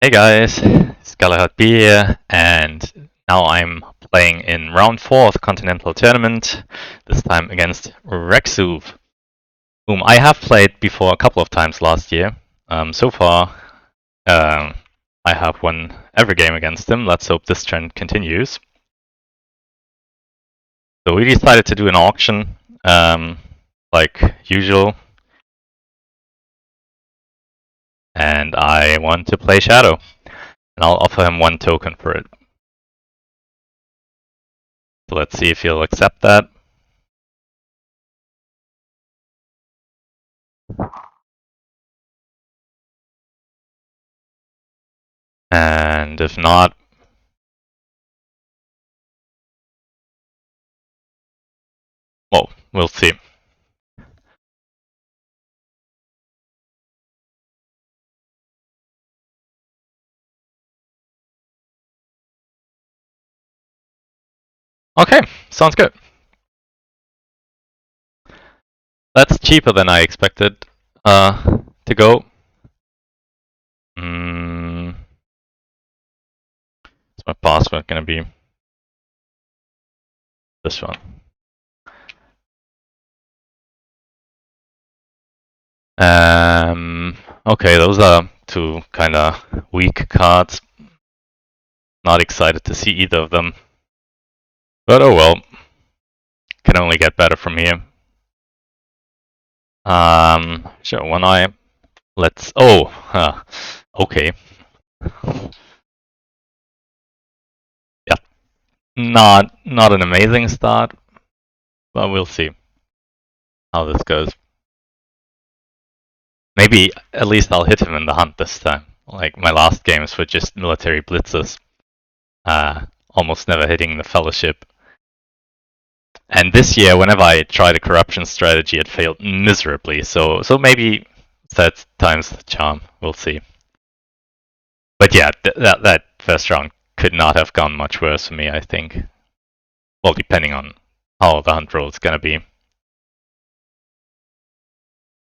Hey guys, it's GalahadB here, and now I'm playing in round 4 of the Continental tournament, this time against Rex00v, whom I have played before a couple of times last year. So far, I have won every game against him. Let's hope this trend continues. So we decided to do an auction, like usual, and I want to play Shadow, and I'll offer him 1 token for it. So let's see if he'll accept that. And if not, well, we'll see. Okay, sounds good. That's cheaper than I expected to go. What's my password gonna be? This one. Okay, those are 2 kinda weak cards. Not excited to see either of them. But oh well. Can only get better from here. Sure, 1 eye. Let's. Oh, okay. Yeah, not an amazing start, but we'll see how this goes. Maybe at least I'll hit him in the hunt this time. Like my last games were just military blitzes, almost never hitting the fellowship. And this year, whenever I tried a corruption strategy, it failed miserably. So maybe that's times the charm. We'll see. But yeah, that first round could not have gone much worse for me, I think. Well, depending on how the hunt roll is gonna be.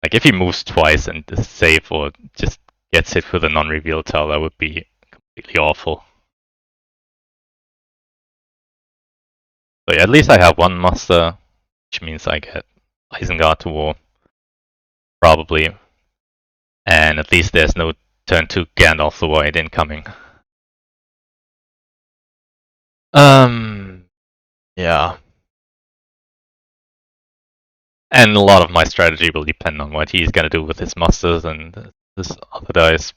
Like if he moves twice and is safe or just gets hit with a non-reveal tile, that would be completely awful. So yeah, at least I have 1 muster, which means I get Isengard to war, probably. And at least there's no turn 2 Gandalf the White incoming. Yeah. And a lot of my strategy will depend on what he's gonna do with his musters and his other dice.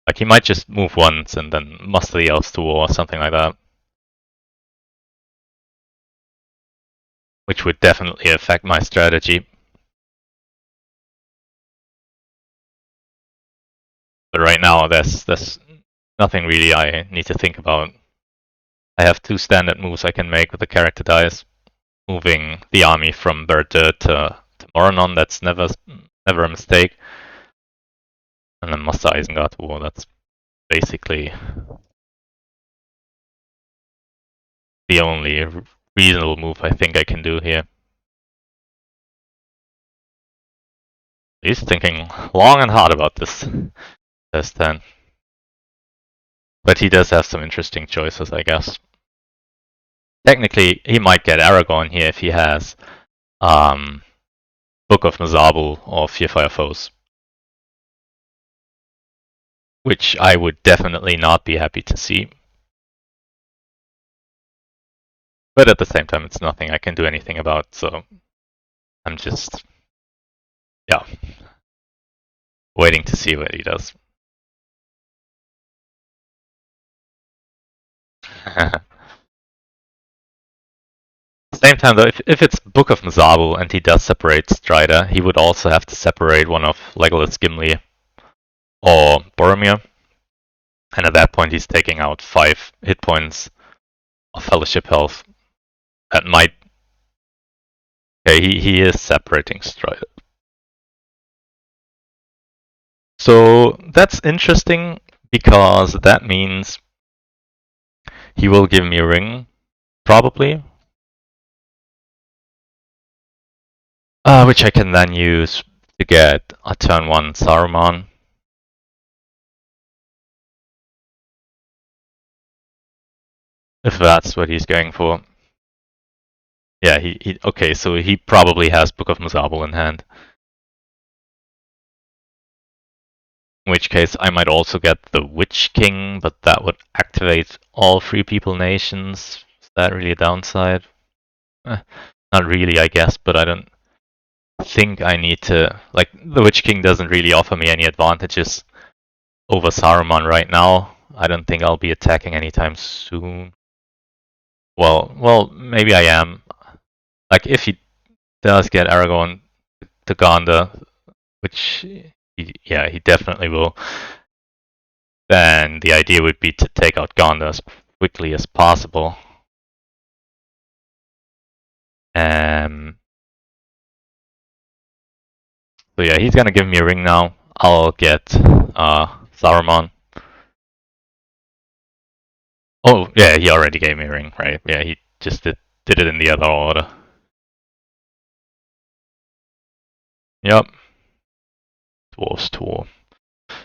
Like he might just move once and then muster the elves to war or something like that. Which would definitely affect my strategy. But right now there's nothing really I need to think about. I have 2 standard moves I can make with the character dice. Moving the army from Berdirt to Moranon, that's never a mistake. And then muster Isengard to war, that's basically the only reasonable move I think I can do here. He's thinking long and hard about this turn. But he does have some interesting choices, I guess. Technically, he might get Aragorn here if he has Book of Mazabul or Fearfire Foes. Which I would definitely not be happy to see. But at the same time, it's nothing I can do anything about, so I'm just, yeah, waiting to see what he does. Same time though, if it's Book of Mazabul and he does separate Strider, he would also have to separate one of Legolas, Gimli, or Boromir. And at that point he's taking out 5 hit points of Fellowship health. That might... Okay, he is separating Strider. So that's interesting, because that means he will give me a ring, probably. Which I can then use to get a turn 1 Saruman. If that's what he's going for. Yeah, he okay, so he probably has Book of Muzabal in hand. In which case I might also get the Witch King, but that would activate all Free People nations. Is that really a downside? Not really, I guess, but I don't think I need to... Like, the Witch King doesn't really offer me any advantages over Saruman right now. I don't think I'll be attacking anytime soon. Well, maybe I am. Like, if he does get Aragorn to Gondor, which, he definitely will, then the idea would be to take out Gondor as quickly as possible. So yeah, he's gonna give me a ring now. I'll get Saruman. Oh yeah, he already gave me a ring, right? Yeah, he just did it in the other order. Yep. Dwarves tour.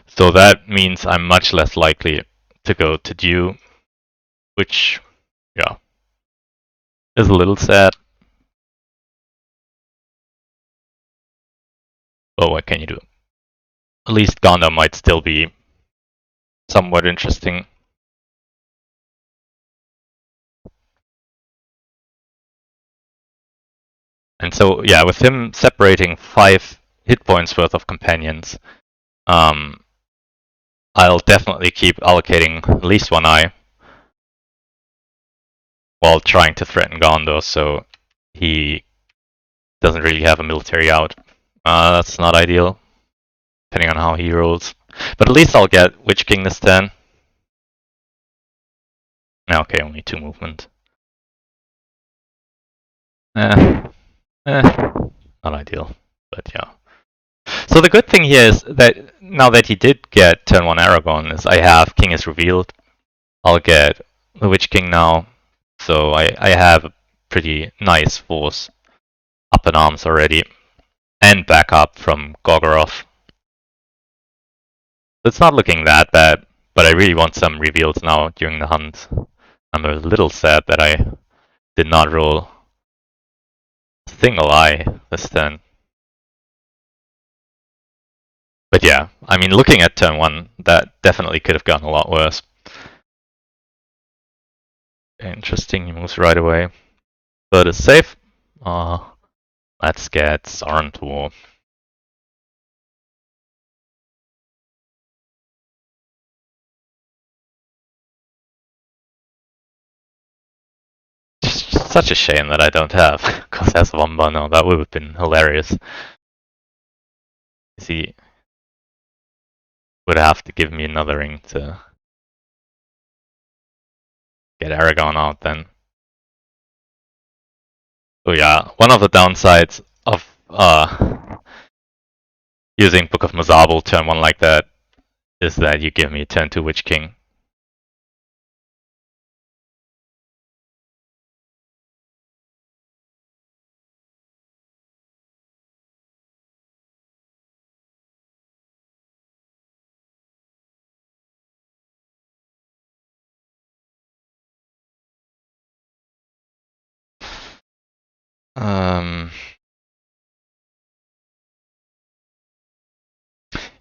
So that means I'm much less likely to go to Dew, which, yeah, is a little sad. But what can you do? At least Gondor might still be somewhat interesting. And so, yeah, with him separating 5 hit points worth of companions, I'll definitely keep allocating at least one eye while trying to threaten Gondor, so he doesn't really have a military out. That's not ideal, depending on how he rolls. But at least I'll get Witch King this turn. Okay, only 2 movement. Not ideal, but yeah. So the good thing here is that now that he did get turn 1 Aragorn, is I have King is revealed. I'll get the Witch King now, so I have a pretty nice force up in arms already, and backup from Gorgoroth. It's not looking that bad, but I really want some reveals now during the hunt. I'm a little sad that I did not roll a single eye this turn. But yeah, I mean, looking at turn 1, that definitely could have gone a lot worse. Interesting, he moves right away. But it's safe. Let's get Sauron to war. Just such a shame that I don't have Kosas Wamba now. That would have been hilarious. He would have to give me another ring to get Aragorn out then. So yeah, one of the downsides of using Book of Muzabal turn 1 like that is that you give me turn 2 Witch King.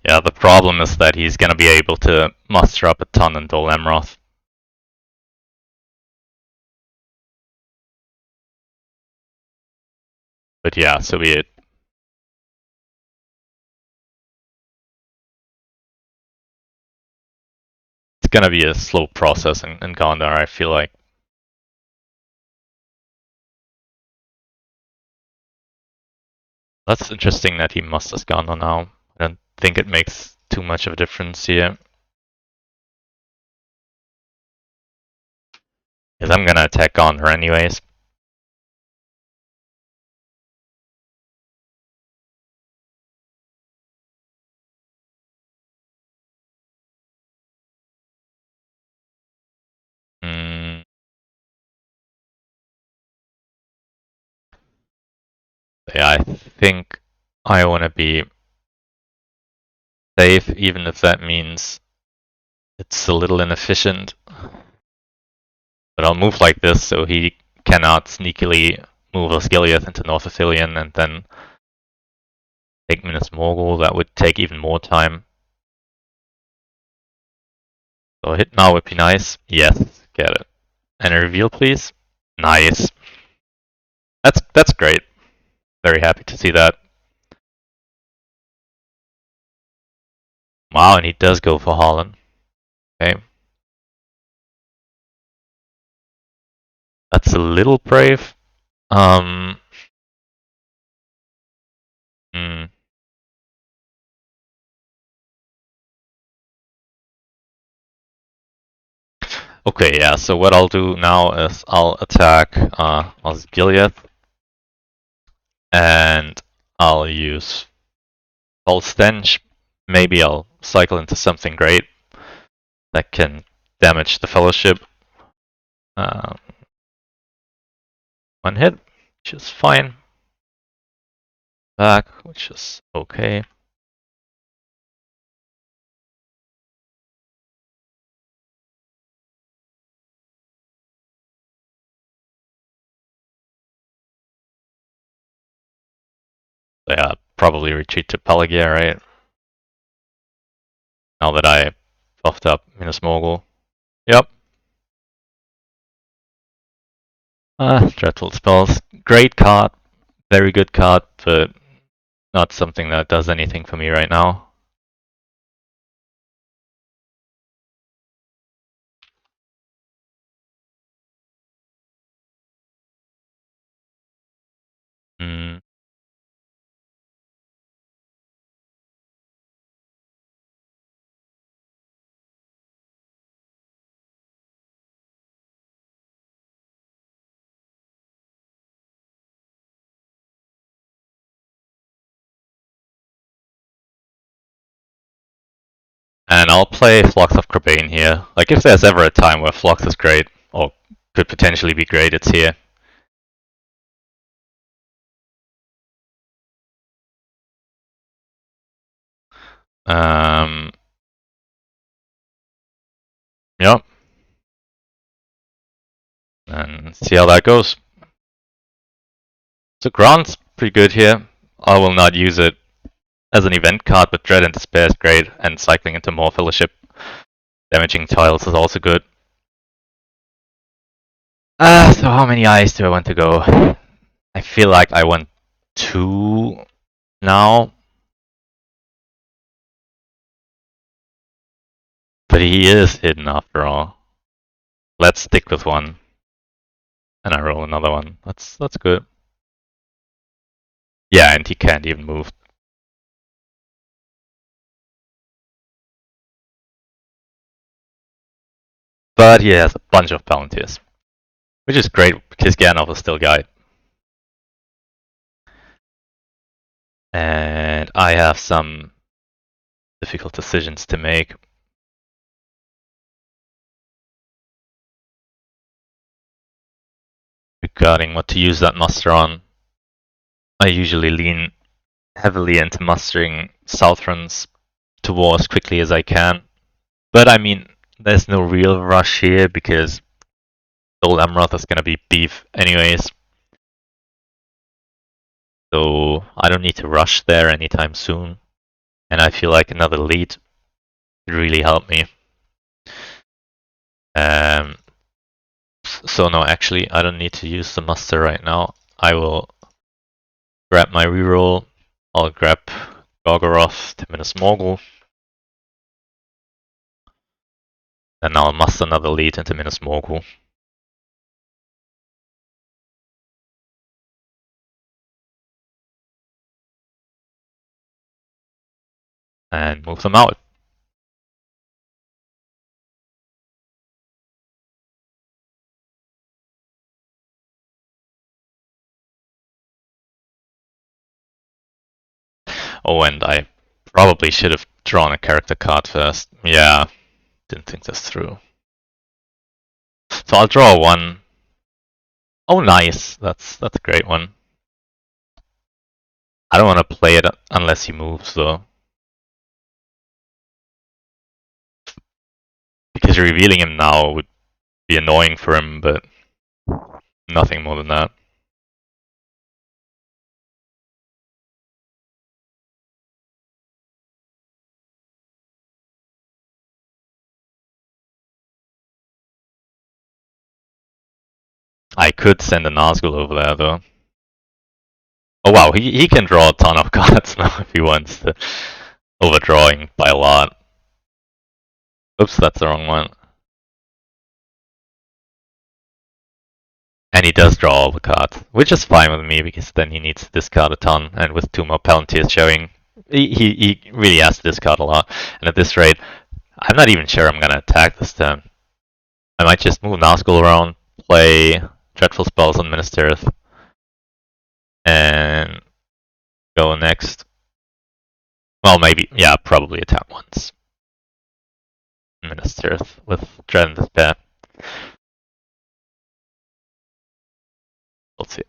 Yeah, the problem is that he's gonna be able to muster up a ton in Dol Amroth. But yeah, so be it. It's gonna be a slow process in Gondor, I feel like. That's interesting that he musters Gondor now. I don't think it makes too much of a difference here. Because I'm gonna attack Gondor anyways. Yeah, I think I want to be safe, even if that means it's a little inefficient. But I'll move like this so he cannot sneakily move Osgiliath into North Athelion and then take Minas Morgul. That would take even more time. So a hit now would be nice. Yes, get it. And a reveal, please. Nice. That's great. Very happy to see that. Wow, and he does go for Holland. Okay. That's a little brave. Hmm. Okay, yeah, so what I'll do now is I'll attack Osgiliath, and I'll use False Stench. Maybe I'll cycle into something great that can damage the Fellowship. One hit, which is fine. Back, which is okay. Yeah, probably retreat to Pelagia, right? Now that I buffed up Minas Morgul. Yep. Dreadful Spells. Great card. Very good card, but not something that does anything for me right now. Hmm. And I'll play Flux of Crebain here. Like, if there's ever a time where Flux is great, or could potentially be great, it's here. Yep. And see how that goes. So Grant's pretty good here. I will not use it as an event card, but Dread and Despair is great, and cycling into more Fellowship damaging tiles is also good. So how many eyes do I want to go? I feel like I want 2 now. But he is hidden after all. Let's stick with 1. And I roll another one. That's good. Yeah, and he can't even move. But he has a bunch of Palantirs. Which is great, because Gandalf is still guide. And I have some difficult decisions to make. Regarding what to use that muster on. I usually lean heavily into mustering Southrons to war as quickly as I can. But I mean, there's no real rush here because Old Amroth is gonna be beef anyways. So I don't need to rush there anytime soon. And I feel like another lead would really help me. So no, actually, I don't need to use the muster right now. I will grab my reroll. I'll grab Gorgoroth to Minas Morgul. Then I'll muster another lead into Minas Morgul. And move them out. Oh, and I probably should have drawn a character card first. Yeah, didn't think this through. So I'll draw 1. Oh, nice. That's a great one. I don't want to play it unless he moves, though. Because revealing him now would Be annoying for him, but nothing more than that. I could send a Nazgul over there though. Oh wow, he can draw a ton of cards now if he wants to. Overdrawing by a lot. Oops, that's the wrong one. And he does draw all the cards, which is fine with me because then he needs to discard a ton, and with 2 more Palantirs showing, he really has to discard a lot. And at this rate, I'm not even sure I'm gonna attack this turn. I might just move Nazgul around, play Dreadful Spells on Minister Earth, and go next. Well, maybe, yeah, probably attack once. Minister Earth with Dread and Despair. We'll see.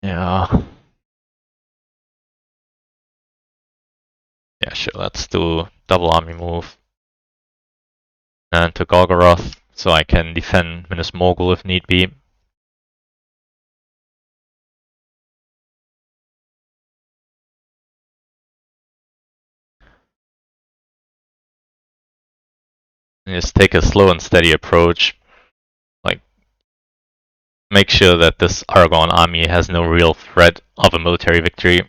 Yeah. Yeah, sure, let's do double army move. And to Golgoroth, so I can defend Minas Morgul if need be. And just take a slow and steady approach. Like, make sure that this Aragon army has no real threat of a military victory.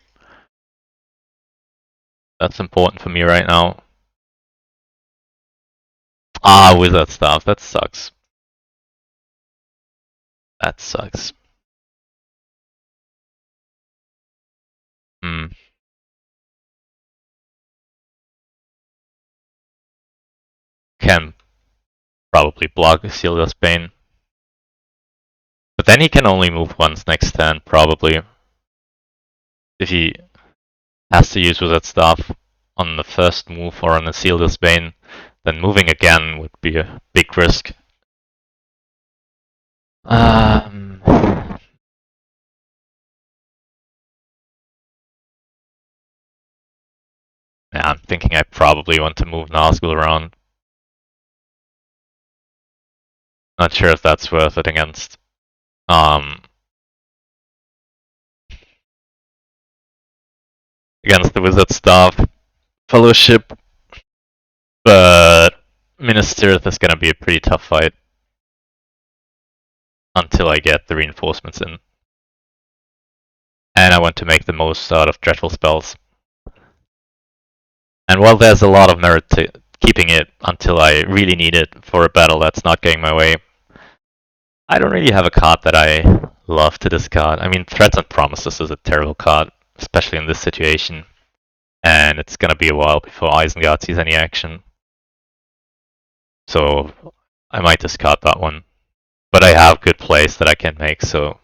That's important for me right now. Ah, wizard stuff, that sucks. That sucks. Hmm. Can probably block Celia's Bane. But then he can only move once next turn, probably. If he has to use wizard stuff on the first move or on the Celia's Bane, then moving again would be a big risk. Yeah, I'm thinking I probably want to move Nazgul around. Not sure if that's worth it against against the wizard staff fellowship, but Minas Tirith is gonna be a pretty tough fight until I get the reinforcements in. And I want to make the most out of dreadful spells. And while there's a lot of merit to keeping it until I really need it for a battle that's not going my way, I don't really have a card that I love to discard. I mean, Threats and Promises is a terrible card, especially in this situation. And it's gonna be a while before Isengard sees any action. So I might discard that one. But I have good plays that I can make, so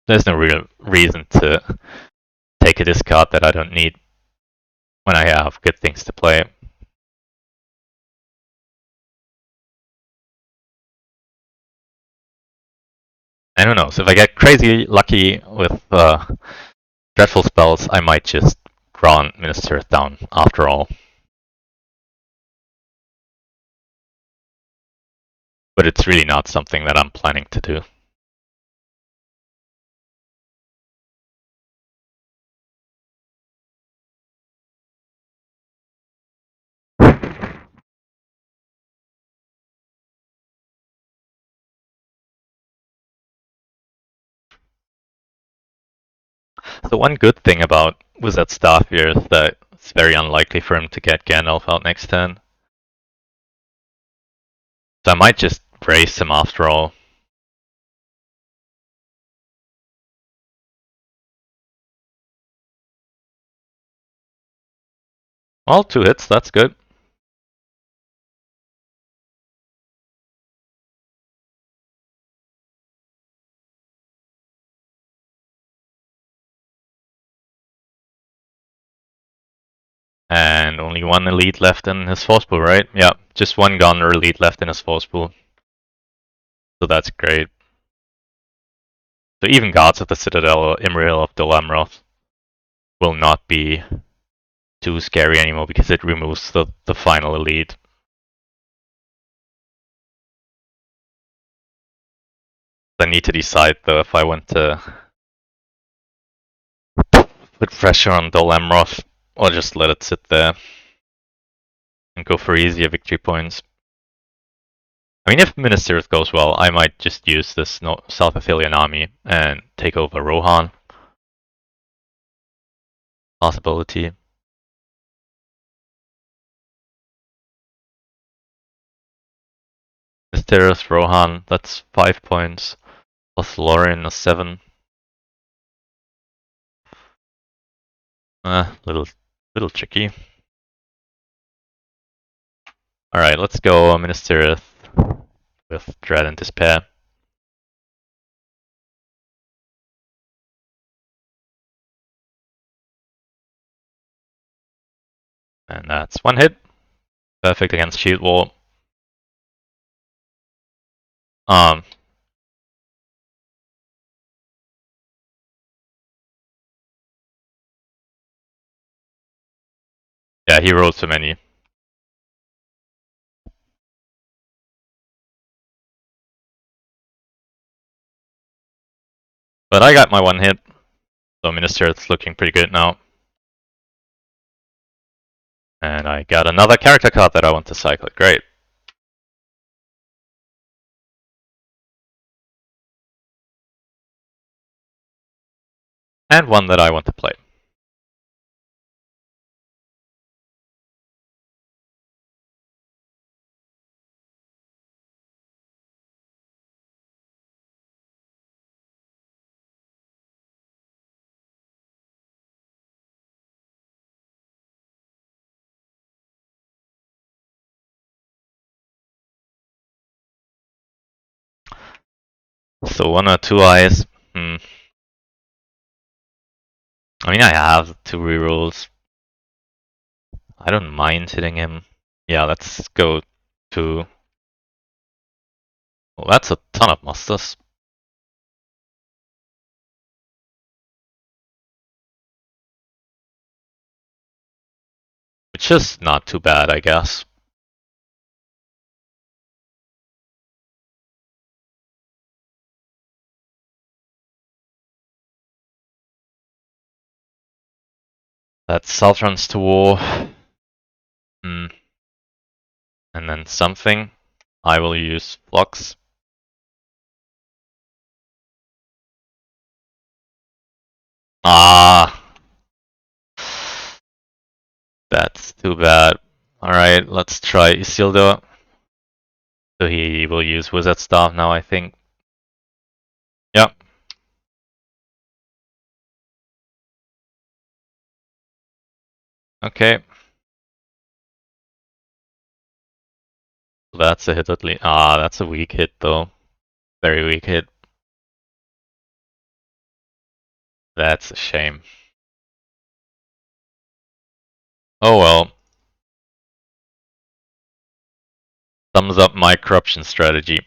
there's no real reason to take a discard that I don't need when I have good things to play. And who knows, if I get crazy lucky with dreadful spells, I might just draw Minister down after all. But it's really not something that I'm planning to do. The one good thing about Wizard Staff here is that it's very unlikely for him to get Gandalf out next turn. So I might just brace him after all. Well, 2 hits, that's good. And only one elite left in his force pool, right? Yeah, just one gunner elite left in his force pool. So that's great. So even Guards of the Citadel or Imriel of Dolamroth will not be too scary anymore because it removes the final elite. I need to decide though if I want to put pressure on Dolamroth or just let it sit there and go for easier victory points. I mean, if Minas Tirith goes well, I might just use this South Athelian army and take over Rohan. Possibility. Minas Tirith, Rohan, that's 5 points. Plus Lorien is 7. Little tricky. Alright, let's go Minas Tirith with Dread and Despair. And that's 1 hit. Perfect against Shield Wall. Yeah, he rolled too many. But I got my 1 hit. So Minas Tirith's looking pretty good now. And I got another character card that I want to cycle. Great. And one that I want to play. So 1 or 2 eyes. I mean, I have 2 rerolls. I don't mind hitting him. Yeah, let's go to... Well, that's a ton of musters. Which is not too bad, I guess. That South runs to war. And then something. I will use Flux. Ah! That's too bad. Alright, let's try Isildur. So he will use Wizard Staff now, I think. Yep. Okay. That's a hit at least. Ah, that's a weak hit though. Very weak hit. That's a shame. Oh well. Thumbs up my corruption strategy.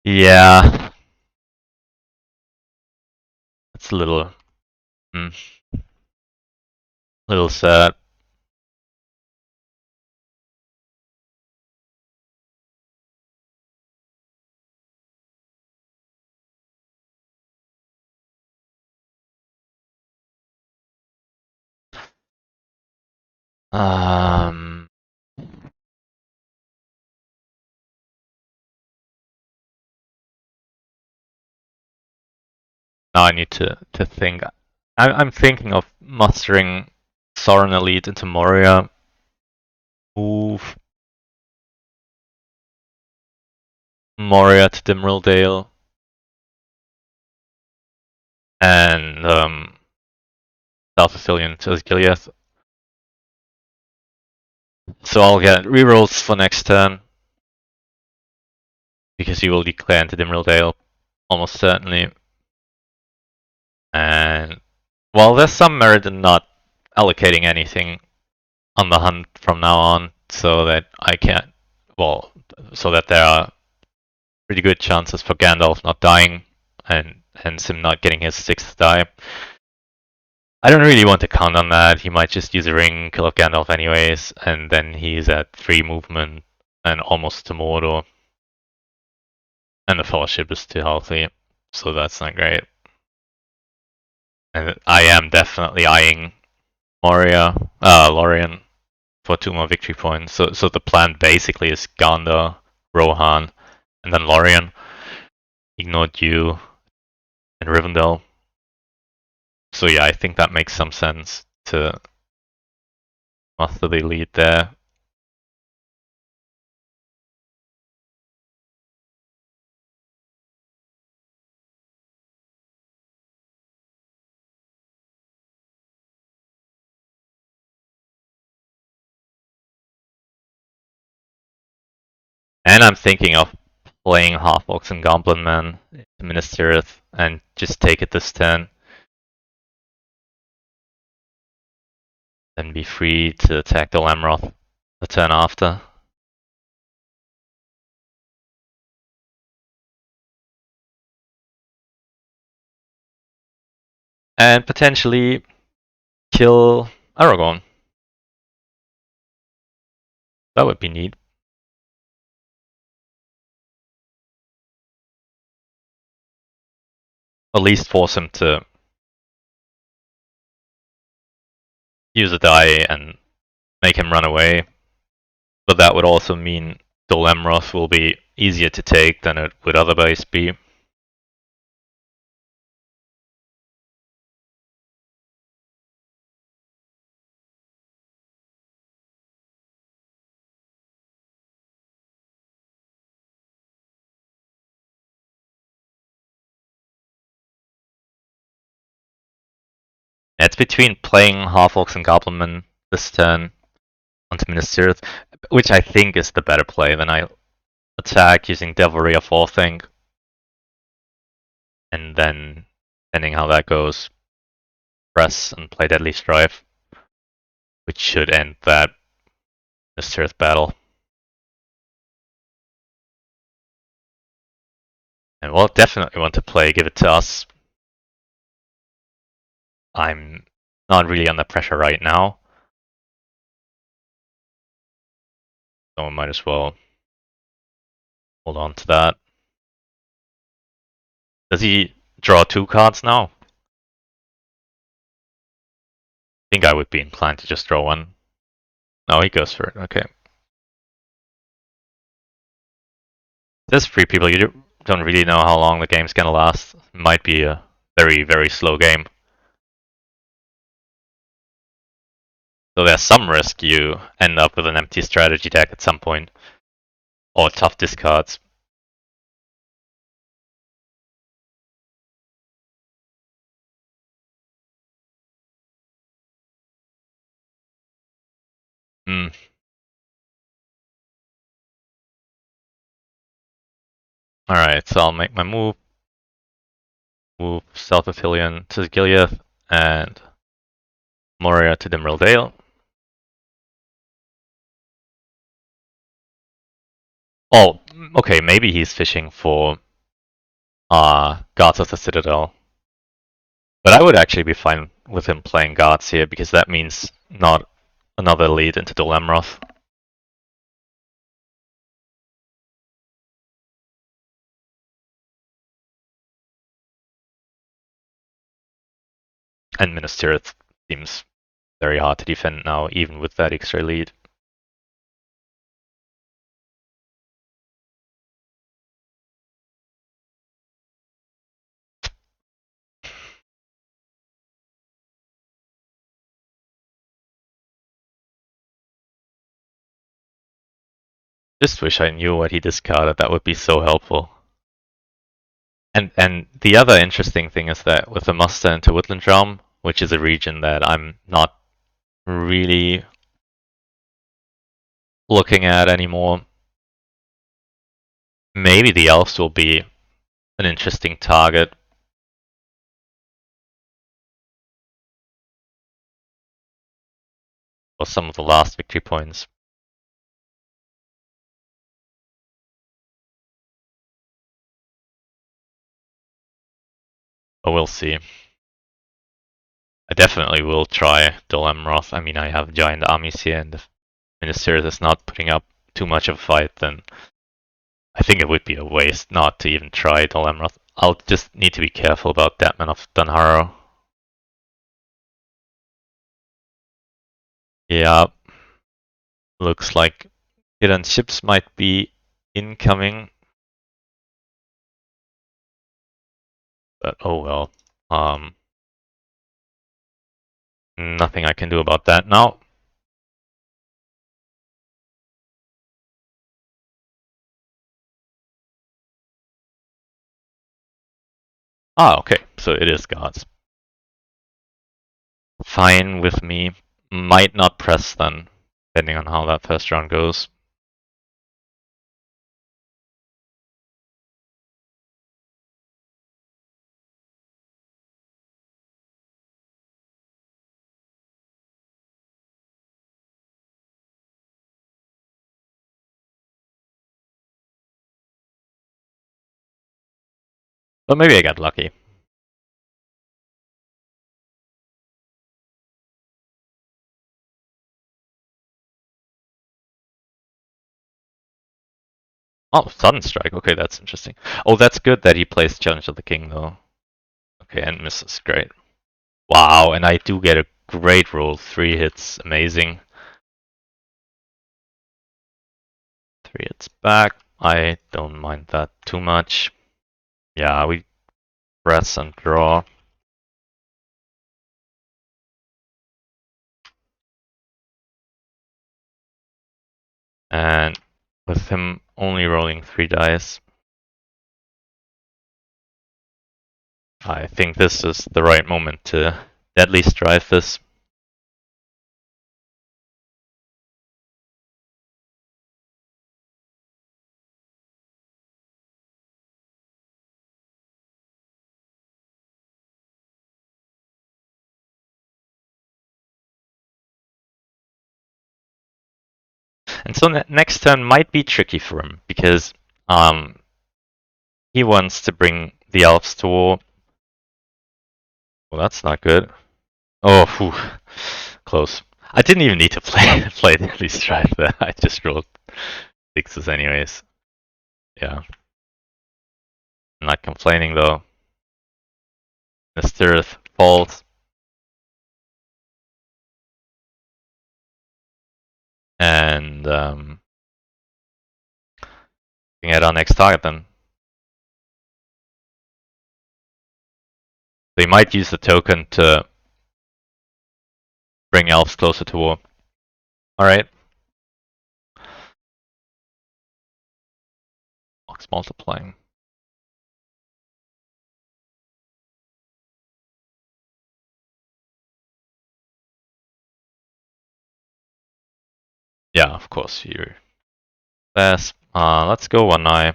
Yeah. It's a little sad. Now I need to think. I'm thinking of mustering Sorin Elite into Moria. Move Moria to Dimrildale, and South Sicilian to Gilead. So I'll get rerolls for next turn, because he will declare into Dimrildale, almost certainly. And, well, there's some merit in not allocating anything on the hunt from now on, so that I can't, well, so that there are pretty good chances for Gandalf not dying, and hence him not getting his 6th die. I don't really want to count on that. He might just use a ring, kill off Gandalf anyways, and then he's at 3 movement and almost to Mordor. And the Fellowship is too healthy, so that's not great. And I am definitely eyeing Lorien for 2 more victory points. So the plan basically is Gondor, Rohan, and then Lorien. Ignore Dew and Rivendell. So yeah, I think that makes some sense to master the lead there. And I'm thinking of playing Half-Orcs and Goblin Man to Minister Earth and just take it this turn. Then be free to attack the Lamroth the turn after. And potentially kill Aragorn. That would be neat. At least force him to use a die and make him run away. But that would also mean the Lamroth will be easier to take than it would otherwise be. It's between playing Half-Orcs and Goblinmen this turn onto Minister Earth, which I think is the better play. Then I attack using Devilry or Forthing, and then, depending how that goes, press and play Deadly Strife, which should end that Minister Earth battle. And we'll definitely want to play Give It to Us. I'm not really under pressure right now, so I might as well hold on to that. Does he draw 2 cards now? I think I would be inclined to just draw 1. No, he goes for it, okay. There's 3 people, you don't really know how long the game's gonna last. It might be a very, very slow game. So there's some risk you end up with an empty strategy deck at some point. Or tough discards. Hmm. Alright, so I'll make my move. Move South Athelion to Gilead and Moria to Dimrildale. Oh, okay, maybe he's fishing for Guards of the Citadel. But I would actually be fine with him playing Guards here, because that means not another lead into the Lamroth. And Minister Earth seems very hard to defend now, even with that extra lead. Just wish I knew what he discarded. That would be so helpful. And the other interesting thing is that with the muster into Woodland Realm, which is a region that I'm not really looking at anymore, maybe the elves will be an interesting target. For some of the last victory points. But we'll see. I definitely will try Dolemroth. I mean, I have giant armies here, and if Minister is not putting up too much of a fight, then I think it would be a waste not to even try Dolemroth. I'll just need to be careful about Deadman of Dunharrow. Yeah, looks like hidden ships might be incoming. But oh well. Nothing I can do about that now. Ah, okay, so it is gods. Fine with me. Might not press then, depending on how that first round goes. But maybe I got lucky. Oh, Sudden Strike. Okay, that's interesting. Oh, that's good that he plays Challenge of the King, though. Okay, and misses. Great. Wow, and I do get a great roll. 3 hits. Amazing. 3 hits back. I don't mind that too much. Yeah, we press and draw. And with him only rolling 3 dice, I think this is the right moment to deadly strive this. And so next turn might be tricky for him because he wants to bring the elves to war. Well, that's not good. Oh, whew. Close. I didn't even need to play Deadly Strife there. I just rolled 6s anyways. Yeah. I'm not complaining though. Mr. Earth falls. And we can get our next target then. They might use the token to bring elves closer to war. Alright. Box multiplying. Yeah, of course, you're best. Let's go one eye.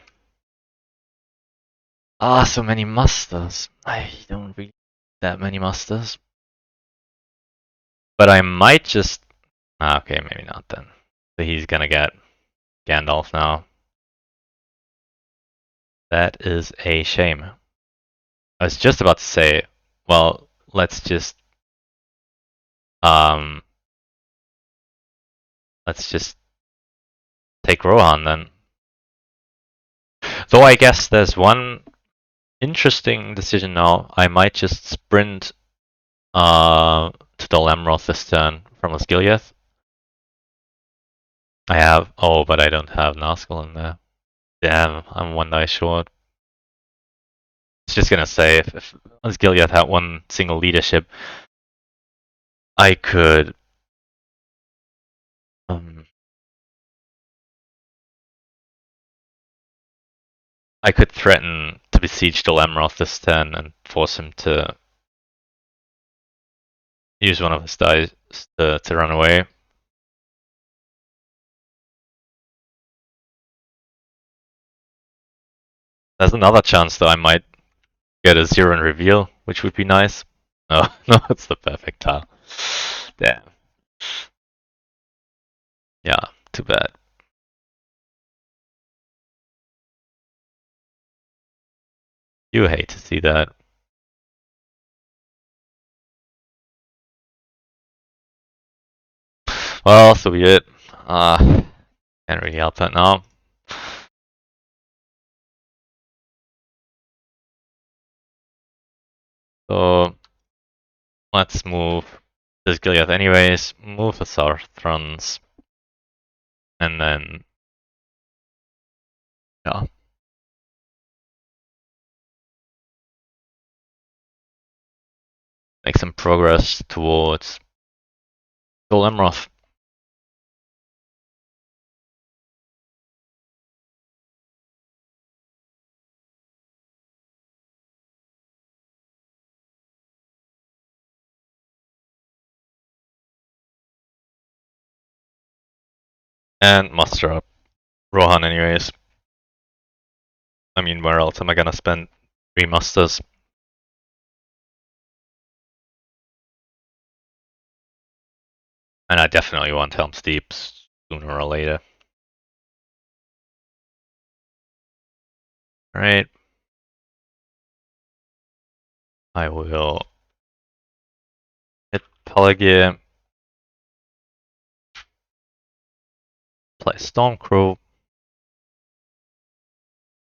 Ah, so many musters. I don't really need that many musters. But I might just... okay, maybe not then. So he's gonna get Gandalf now. That is a shame. I was just about to say, well, let's just... let's just take Rohan then. Though I guess there's one interesting decision now. I might just sprint to Dolemroth this turn from Osgiliath. I have... oh, but I don't have Nazgul in there. Damn, I'm 1 die short. I was just gonna say, if Osgiliath had one single leadership, I could... I could threaten to besiege the Lamroth this turn and force him to use one of his dice to run away. There's another chance that I might get a 0 and reveal, which would be nice. Oh, no, it's the perfect tile. Damn. Yeah, too bad. You hate to see that. Well, so be it. Can't really help that now. So let's move this Gilead anyways, move the Sarthrons, and then yeah. Make some progress towards Golemroth. And muster up Rohan anyways. I mean, where else am I gonna spend 3 musters? And I definitely want Helm's Deep sooner or later. Alright. I will hit Pelagia, play Stormcrow.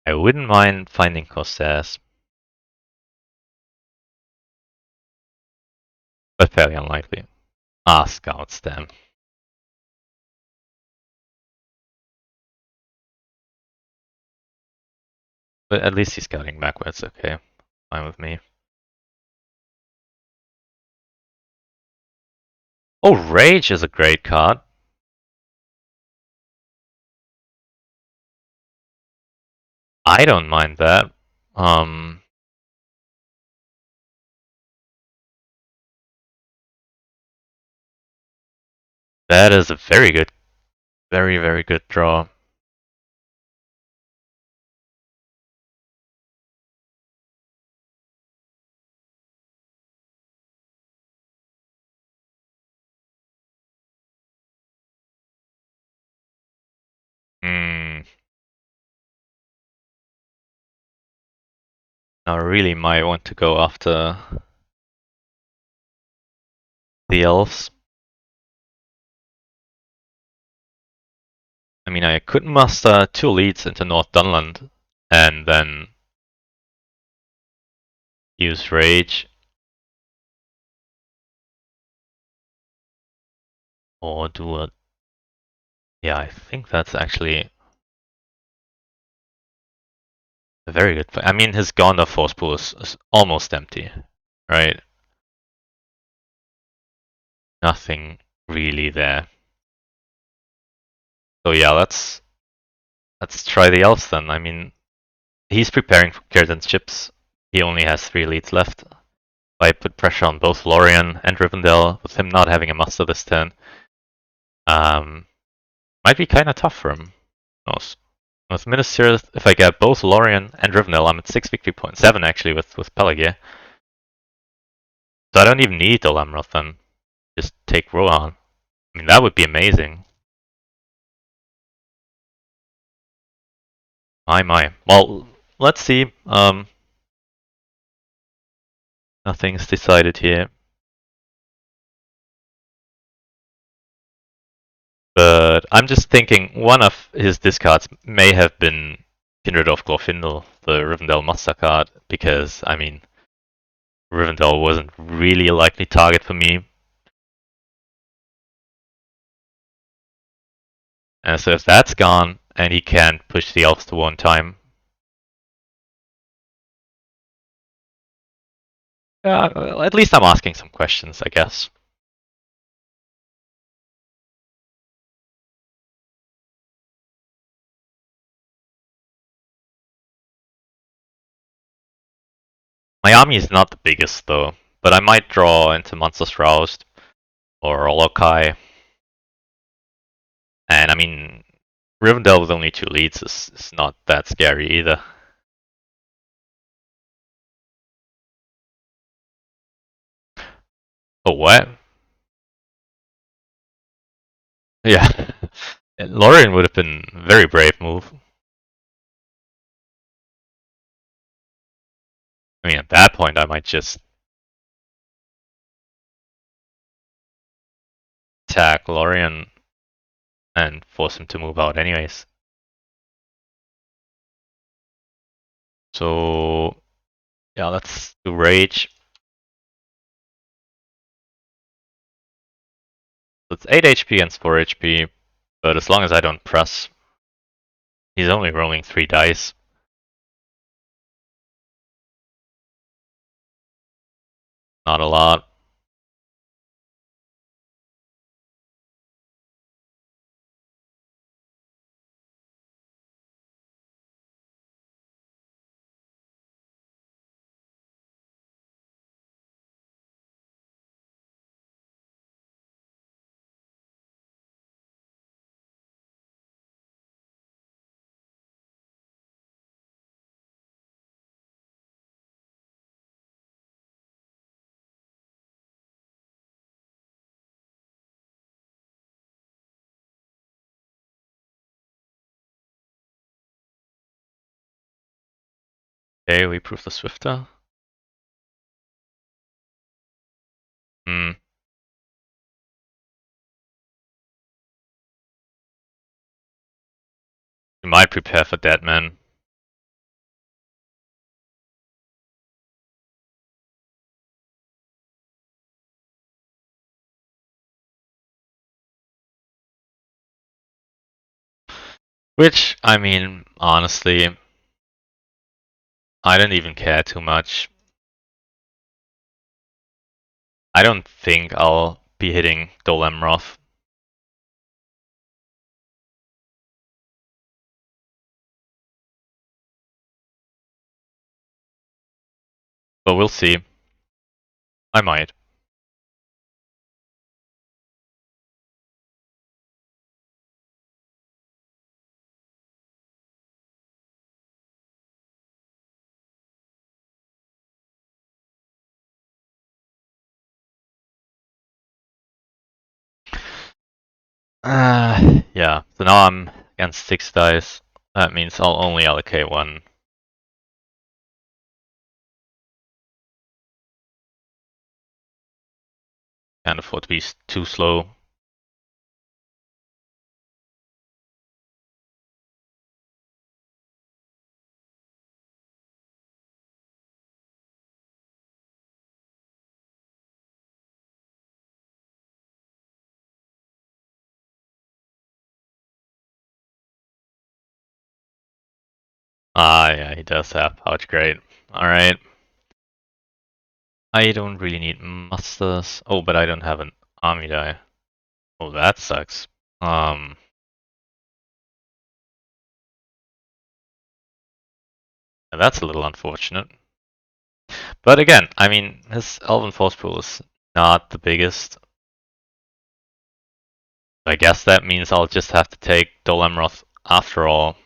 I wouldn't mind finding Corsairs, but fairly unlikely. Ah, Scouts, damn. But at least he's scouting backwards, okay. Fine with me. Oh, Rage is a great card. I don't mind that. That is a very good, very, very good draw. Hmm. I really might want to go after the elves. I mean, I could muster 2 leads into North Dunland and then use Rage. Or do a... Yeah, I think that's actually a very good play. I mean, his Gondor force pool is almost empty, right? Nothing really there. So yeah, let's try the elves then. I mean, he's preparing for Círdan's ships. He only has 3 leads left. If I put pressure on both Lorien and Rivendell, with him not having a muster this turn, might be kind of tough for him. With Minister, if I get both Lorien and Rivendell, I'm at 6 victory points. 7 actually with Pelagia. So I don't even need the Lamroth then. Just take Rohan. I mean, that would be amazing. My. Well, let's see. Nothing's decided here. But I'm just thinking one of his discards may have been Kindred of Glorfindel, the Rivendell Muster card, because, I mean, Rivendell wasn't really a likely target for me. And so if that's gone, and he can't push the elves to 1 time, well, at least I'm asking some questions, I guess. My army is not the biggest though, but I might draw into Monsters Roused or Olokai. And I mean, Rivendell with only 2 leads is not that scary either. Oh, what? Yeah. Lorien would have been a very brave move. I mean, at that point, I might just attack Lorien and force him to move out anyways. So, yeah, let's do Rage. So it's 8 HP against 4 HP, but as long as I don't press, he's only rolling 3 dice. Not a lot. Okay, we prove the Swifter. Hmm. We might prepare for Deadman. Which, I mean, honestly, I don't even care too much. I don't think I'll be hitting Dol Amroth. But we'll see. I might. Yeah. So now I'm against 6 dice. That means I'll only allocate 1. Can't afford to be too slow. Yeah, he does have pouch grade. Alright. I don't really need musters. Oh, but I don't have an army die. Oh, that sucks. Yeah, that's a little unfortunate. But again, I mean, his Elven Force pool is not the biggest. I guess that means I'll just have to take Dol Amroth after all.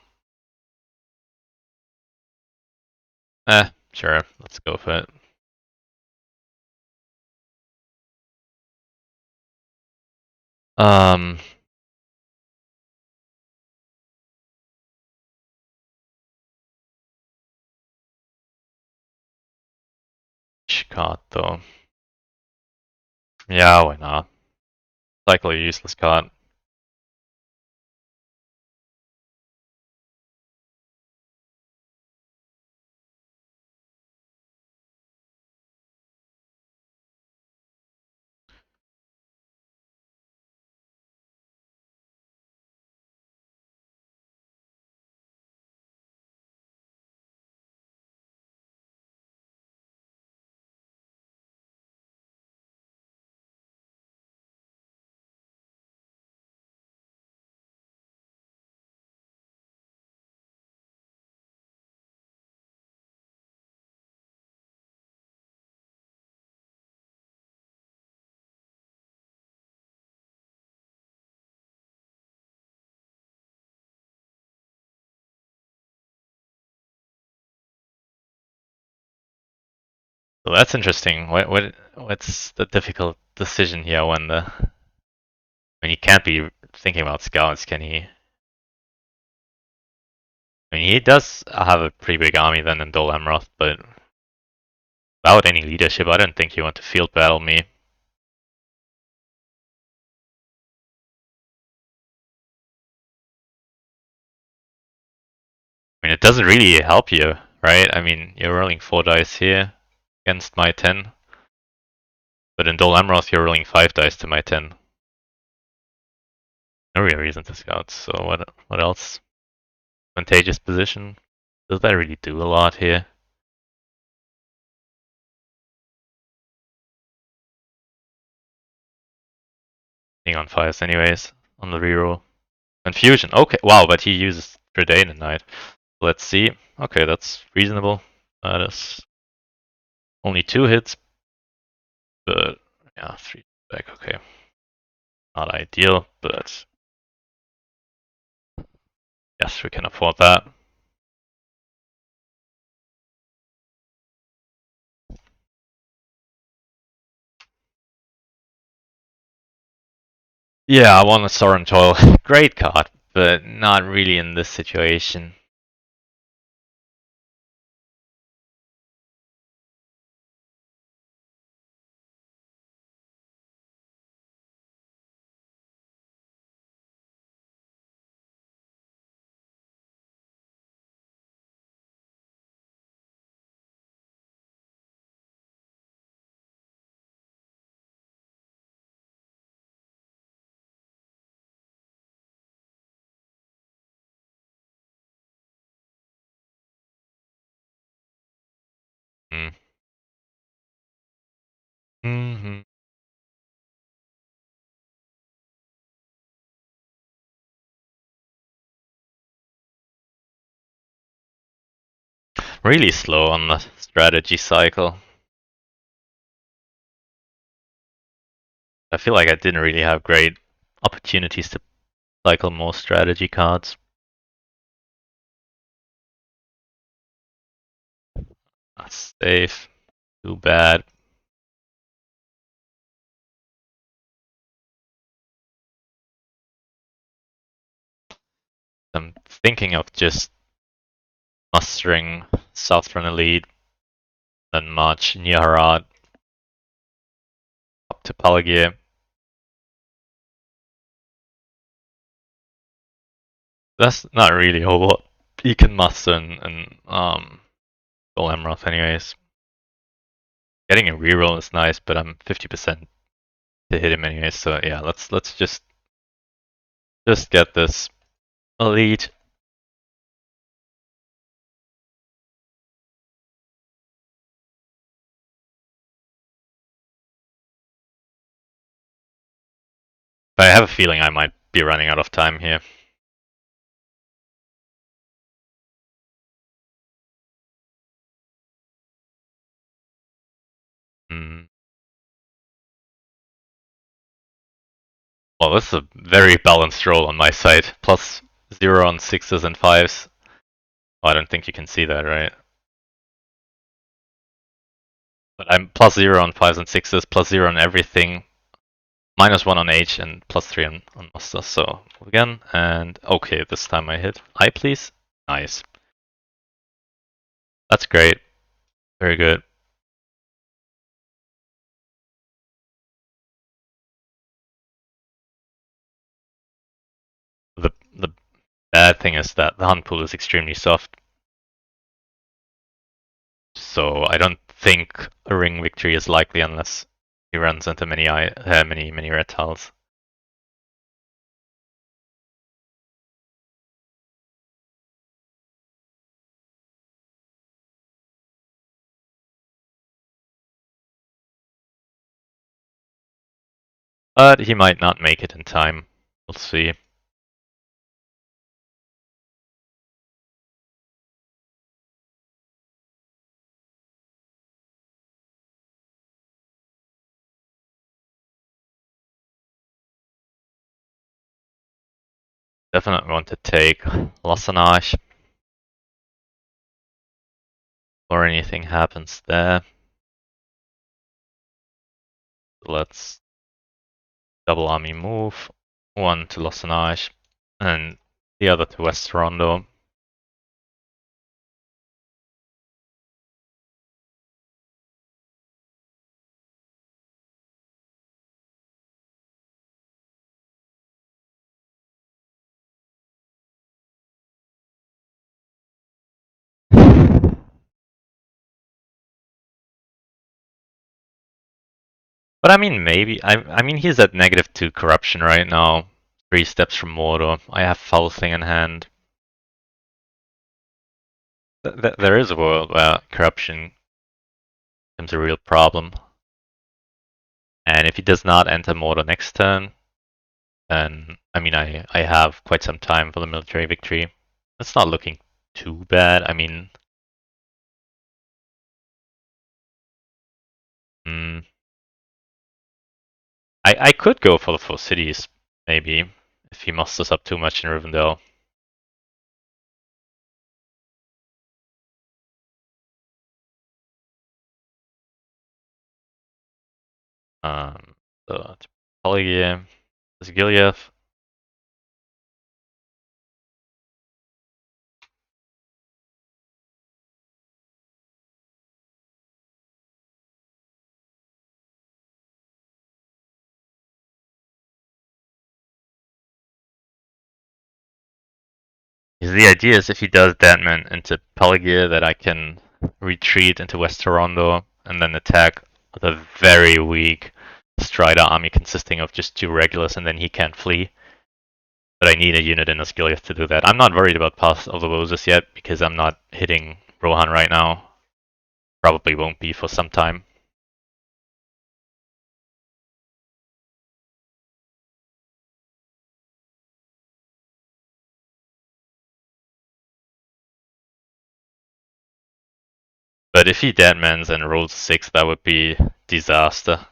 Sure, let's go for it. Um, which card though? Yeah, why not? Cycle a useless card. So that's interesting. What's the difficult decision here when he can't be thinking about scouts, can he? I mean, he does have a pretty big army then in Dol Amroth, but without any leadership, I don't think he want to field battle me. I mean, it doesn't really help you, right? I mean, you're rolling 4 dice here against my 10, but in Dol Amroth, you're rolling 5 dice to my 10. No real reason to scout. So what else? Advantageous position. Does that really do a lot here? Being on 5s anyways on the reroll. Confusion. Okay, wow, but he uses Trade Knight. Let's see. Okay, that's reasonable. That is only 2 hits, but yeah, 3 back. Okay, not ideal, but yes, we can afford that. Yeah, I want a Sorentoil. Great card, but not really in this situation. Mm. Mm-hmm. Really slow on the strategy cycle. I feel like I didn't really have great opportunities to cycle more strategy cards. That's safe. Too bad. I'm thinking of just mustering Southern Elite, then march near Harad up to Palagir. That's not really a lot you can muster in Dol Amroth anyways. Getting a reroll is nice, but I'm 50% to hit him anyways, so yeah, let's just get this elite. But I have a feeling I might be running out of time here. Hmm. Well, this is a very balanced roll on my side. Plus 0 on 6s and 5s. Oh, I don't think you can see that, right? But I'm plus 0 on 5s and 6s, plus 0 on everything. Minus 1 on H and plus 3 on muster. So again, and okay, this time I hit. I please. Nice. That's great. Very good. The bad thing is that the hunt pool is extremely soft. So I don't think a ring victory is likely unless he runs into many red tiles. But he might not make it in time. We'll see. Definitely want to take Lasanage or anything happens there. Let's double army move. One to Losanage, and the other to West Toronto. But I mean, maybe. I mean, he's at -2 corruption right now. 3 steps from Mordor. I have Foul Thing in hand. There is a world where corruption becomes a real problem. And if he does not enter Mordor next turn, then, I mean, I have quite some time for the military victory. It's not looking too bad. I mean, I could go for the 4 cities, maybe, if he musters up too much in Rivendell. So, Polygear, Gilead. The idea is if he does Deadman into Polygear, that I can retreat into West Toronto and then attack the very weak Strider army consisting of just 2 regulars, and then he can't flee. But I need a unit in Osgiliath to do that. I'm not worried about Path of the Roses yet, because I'm not hitting Rohan right now. Probably won't be for some time. But if he deadmans and rolls 6, that would be disaster.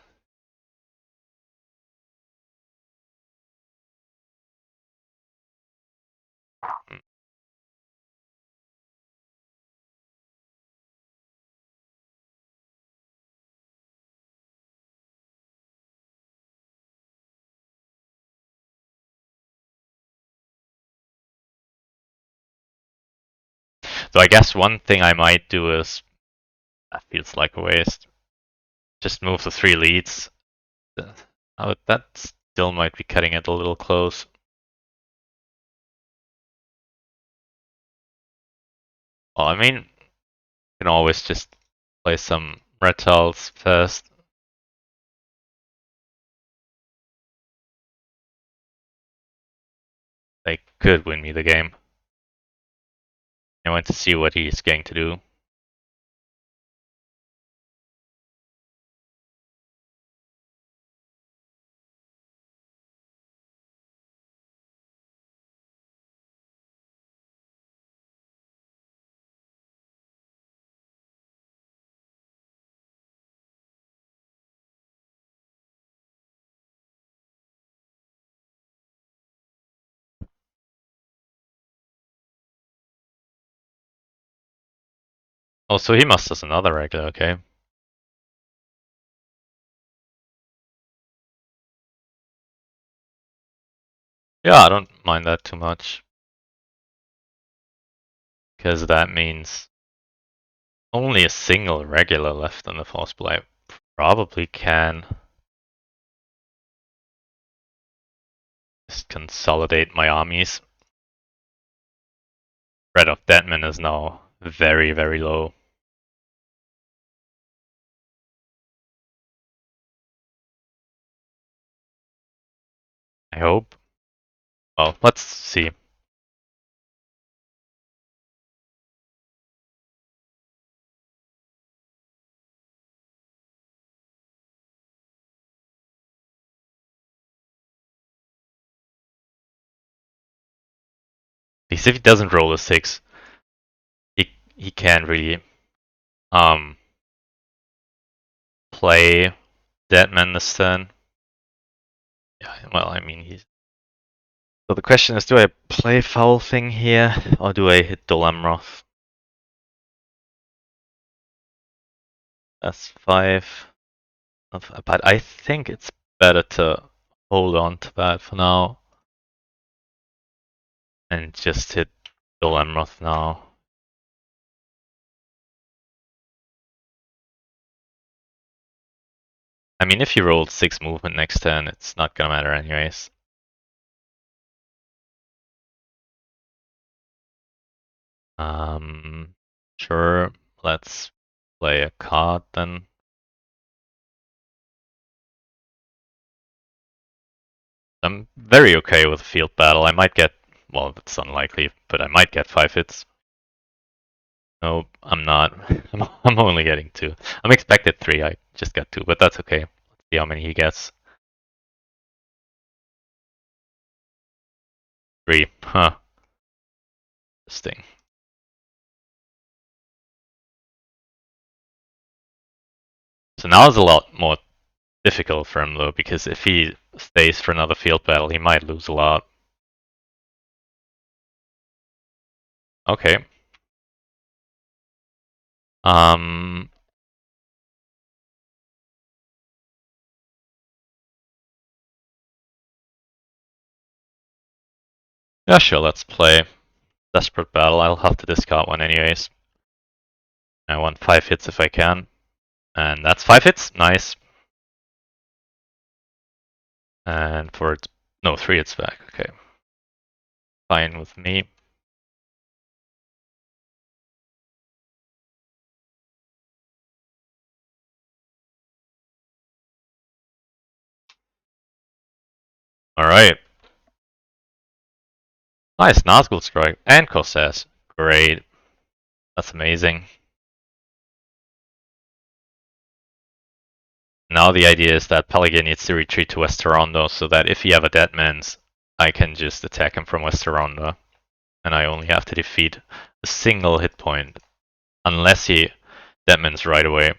So I guess one thing I might do is, that feels like a waste, just move the 3 leads. That still might be cutting it a little close. Well, I mean, you can always just play some red tiles first. They could win me the game. I want to see what he's going to do. Oh, so he musters another regular, okay. Yeah, I don't mind that too much. Because that means only a single regular left on the force play. Probably can just consolidate my armies. Threat of Deadman is now very, very low. I hope. Well, let's see. Because if he doesn't roll a 6, he can't really play Deadman this turn. Yeah, well, I mean, he's. So the question is, do I play Foul Thing here, or do I hit Dol Amroth? That's 5. But I think it's better to hold on to that for now and just hit the Lemroth now. I mean, if you rolled 6 movement next turn, it's not gonna matter anyways. Sure, let's play a card then. I'm very okay with a field battle. I might get, well, it's unlikely, but I might get 5 hits. No, I'm not. I'm only getting 2. I'm expected 3. I just got 2, but that's okay. Let's see how many he gets. 3. Huh. Interesting. So now it's a lot more difficult for him though, because if he stays for another field battle, he might lose a lot. Okay. Yeah, sure, let's play Desperate Battle. I'll have to discard one anyways. I want 5 hits if I can. And that's 5 hits. Nice. And for its... No, 3 hits back. Okay. Fine with me. Alright. Nice, Nazgul Strike and Corsairs. Great. That's amazing. Now the idea is that Pelagia needs to retreat to Westerondo so that if he ever deadmans, I can just attack him from Westerondo. And I only have to defeat a single hit point. Unless he deadmans right away.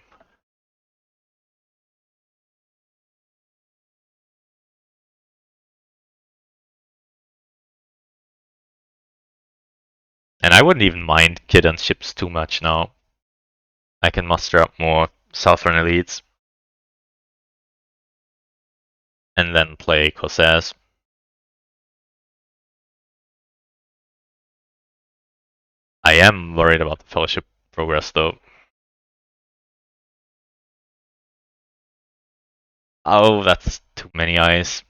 And I wouldn't even mind Kiddan's ships too much now. I can muster up more Southern elites. And then play Corsairs. I am worried about the Fellowship progress though. Oh, that's too many eyes.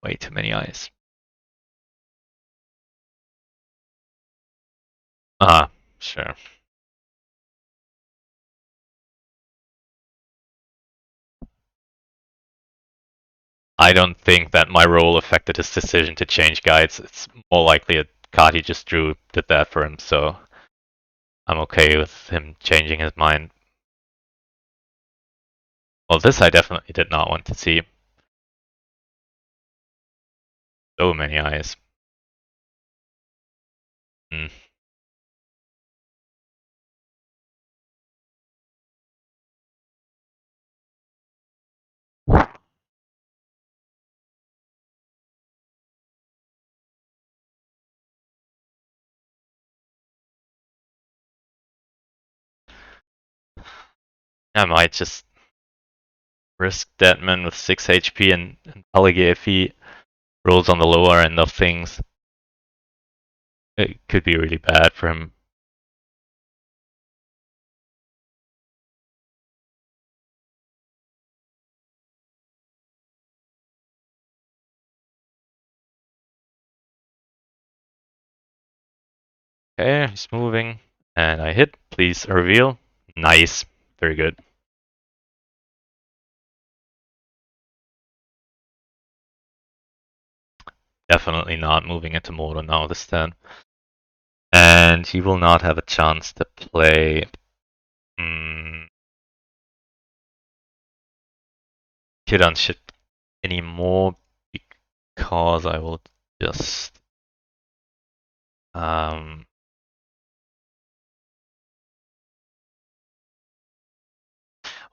Way too many eyes. Sure. I don't think that my role affected his decision to change guides. It's more likely a card he just drew did that for him, so I'm okay with him changing his mind. Well, this I definitely did not want to see. So many eyes. Hmm. I might just risk Deadman with 6 HP and Pelagia if he rolls on the lower end of things. It could be really bad for him. Okay, he's moving. And I hit. Please reveal. Nice. Very good. Definitely not moving into Mordor now this turn. And he will not have a chance to play Kiddan shit anymore because I will just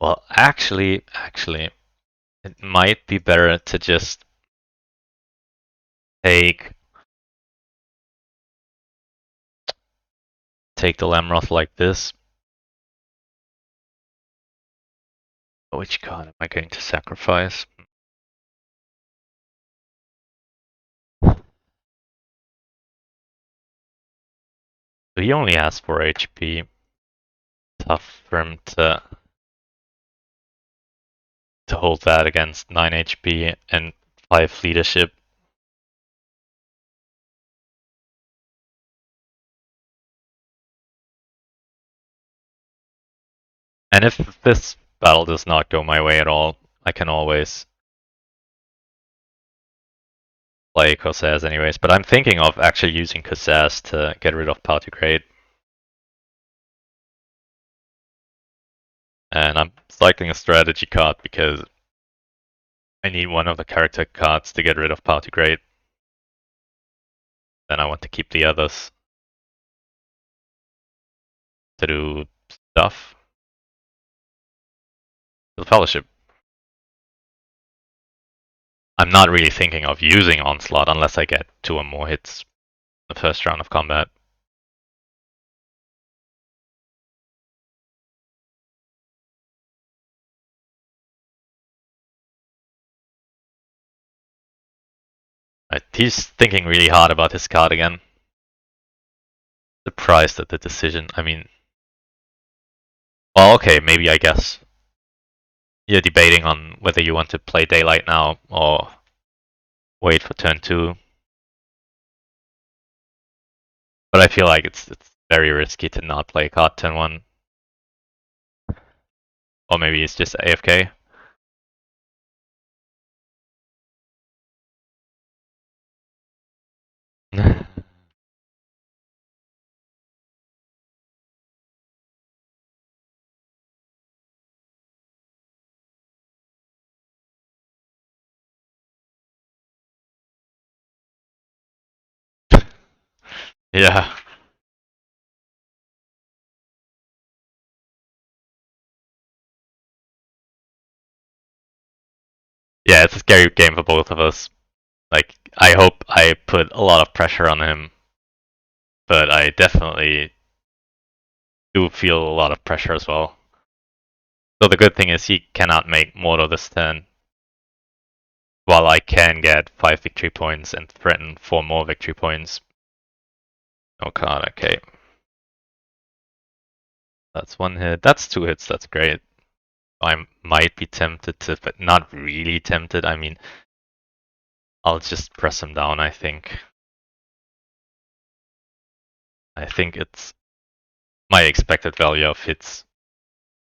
well, actually, it might be better to just take the Lemroth like this. Which card am I going to sacrifice? So he only has 4 HP. Tough for him to hold that against 9 HP and 5 leadership. And if this battle does not go my way at all, I can always play Corsairs anyways. But I'm thinking of actually using Corsairs to get rid of Power to Grade. And I'm cycling a strategy card because I need one of the character cards to get rid of Power to Grade. Then I want to keep the others to do stuff. The Fellowship. I'm not really thinking of using Onslaught unless I get 2 or more hits in the first round of combat. He's thinking really hard about his card again. Surprised at the decision. I mean, well, okay, maybe I guess you're debating on whether you want to play Daylight now or wait for turn 2. But I feel like it's very risky to not play card turn 1. Or maybe it's just AFK. Yeah. Yeah, it's a scary game for both of us. Like, I hope I put a lot of pressure on him, but I definitely do feel a lot of pressure as well. So the good thing is he cannot make Mortal this turn, while I can get 5 victory points and threaten 4 more victory points. No card, okay. That's 1 hit. That's 2 hits, that's great. I might be tempted to, but not really tempted. I mean, I'll just press him down, I think. I think it's my expected value of hits.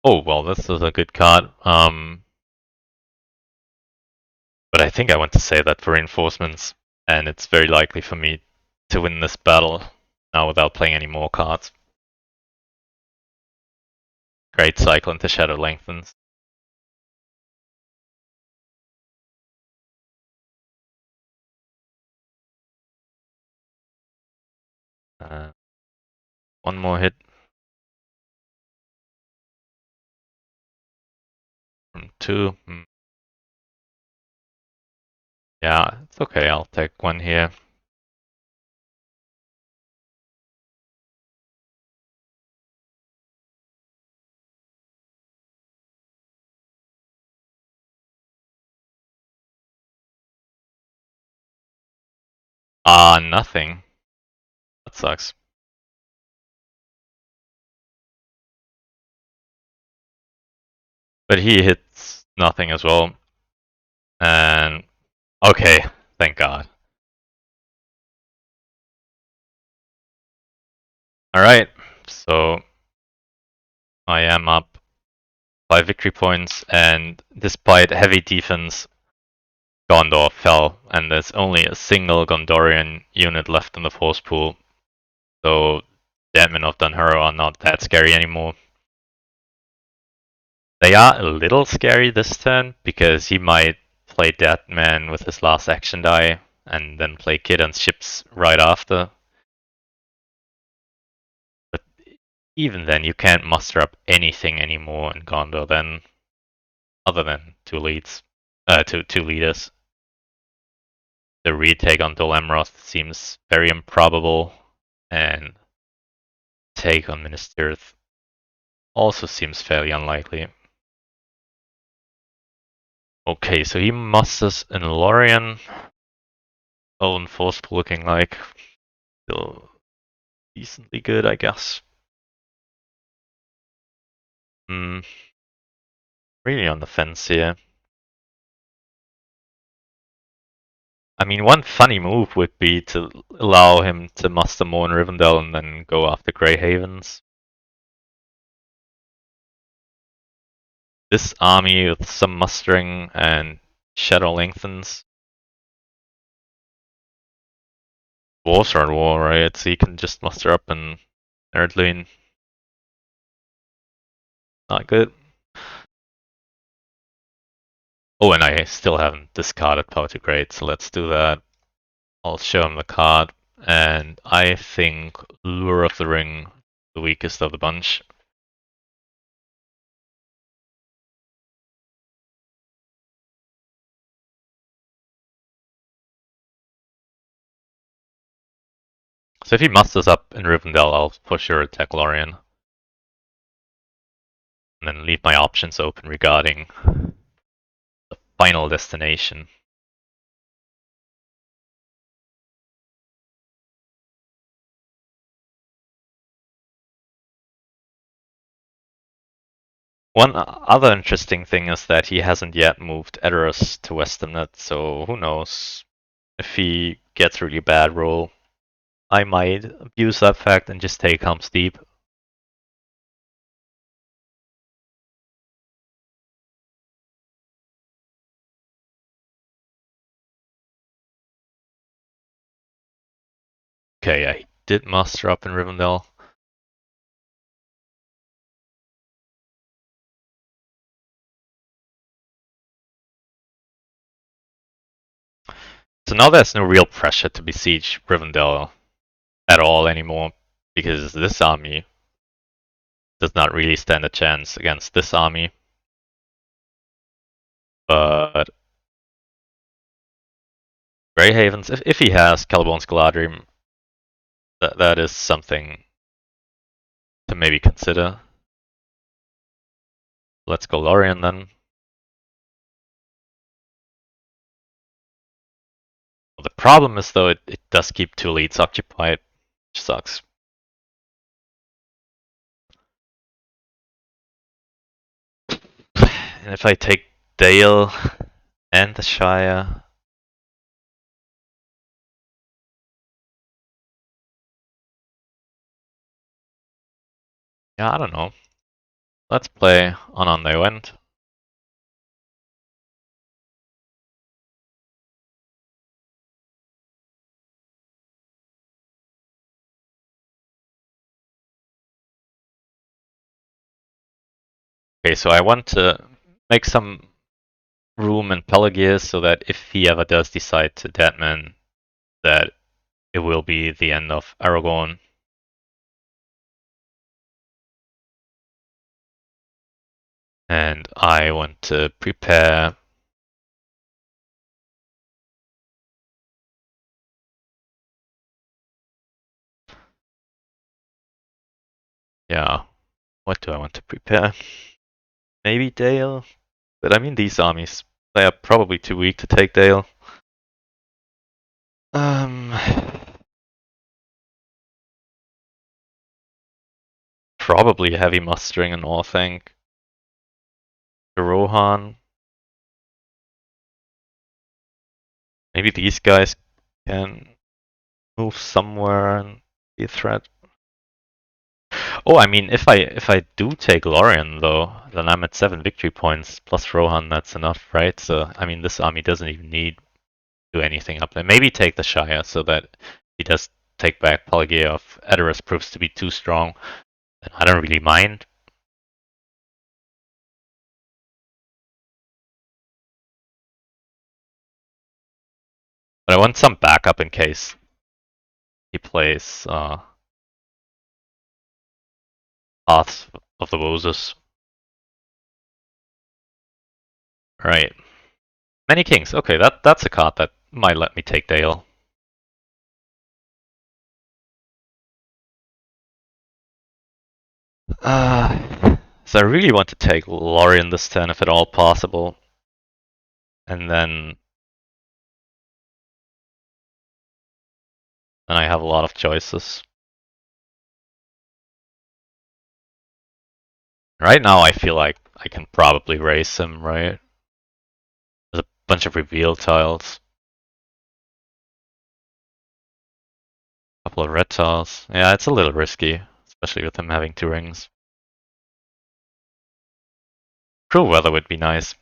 Oh, well, this is a good card. But I think I want to save that for reinforcements, and it's very likely for me to win this battle now without playing any more cards. Great cycle into Shadow Lengthens. One more hit. From 2. Yeah, it's okay, I'll take 1 here. Nothing. That sucks. But he hits nothing as well. And okay, thank God. Alright, so I am up 5 victory points, and despite heavy defense, Gondor fell, and there's only a single Gondorian unit left in the force pool. So Deadmen of Dunhuro are not that scary anymore. They are a little scary this turn, because he might play Deadman with his last action die, and then play Kidan's ships right after. But even then, you can't muster up anything anymore in Gondor then, other than 2 leads, two leaders. The retake on Dol Amroth seems very improbable, and take on Minas Tirith also seems fairly unlikely. Okay, so he musters in Lorien. Own forceful looking like. Still decently good, I guess. Hmm. Really on the fence here. I mean, one funny move would be to allow him to muster more in Rivendell and then go after Grey Havens. This army with some mustering and shadow lengthens. Dwarves are at war, right? So you can just muster up in Erdlune. Not good. Oh, and I still haven't discarded Power to Great, so let's do that. I'll show him the card, and I think Lure of the Ring, the weakest of the bunch. So if he musters up in Rivendell, I'll push your attack Lorien. And then leave my options open regarding the final destination. One other interesting thing is that he hasn't yet moved Edoras to Westernnet, so who knows if he gets really bad roll. I might abuse that fact and just take Helm's Deep. Okay, I did muster up in Rivendell. So now there's no real pressure to besiege Rivendell at all anymore, because this army does not really stand a chance against this army. But Grey Havens, if he has Caliborn's Galadrim, that is something to maybe consider. Let's go Lorien then. Well, the problem is though it does keep two elites occupied, which sucks. And if I take Dale and the Shire, yeah, I don't know. Let's play on they went. Okay, so I want to make some room in Pelagius so that if he ever does decide to deadman, that it will be the end of Aragorn. And I want to prepare yeah, what do I want to prepare? Maybe Dale? But I mean these armies, they are probably too weak to take Dale. Probably heavy mustering and all, think. Rohan. Maybe these guys can move somewhere and be a threat. Oh, I mean, if I do take Lorien though, then I'm at 7 victory points plus Rohan. That's enough, right? So I mean, this army doesn't even need to do anything up there. Maybe take the Shire so that he does take back Pelagia if Edoras proves to be too strong. Then I don't really mind. But I want some backup in case he plays Paths of the Roses. Right. Many Kings. Okay, that's a card that might let me take Dale. So I really want to take Lorien this turn if at all possible. and then I have a lot of choices. Right now, I feel like I can probably race him, right? There's a bunch of reveal tiles. A couple of red tiles. Yeah, it's a little risky, especially with him having 2 rings. Cruel weather would be nice,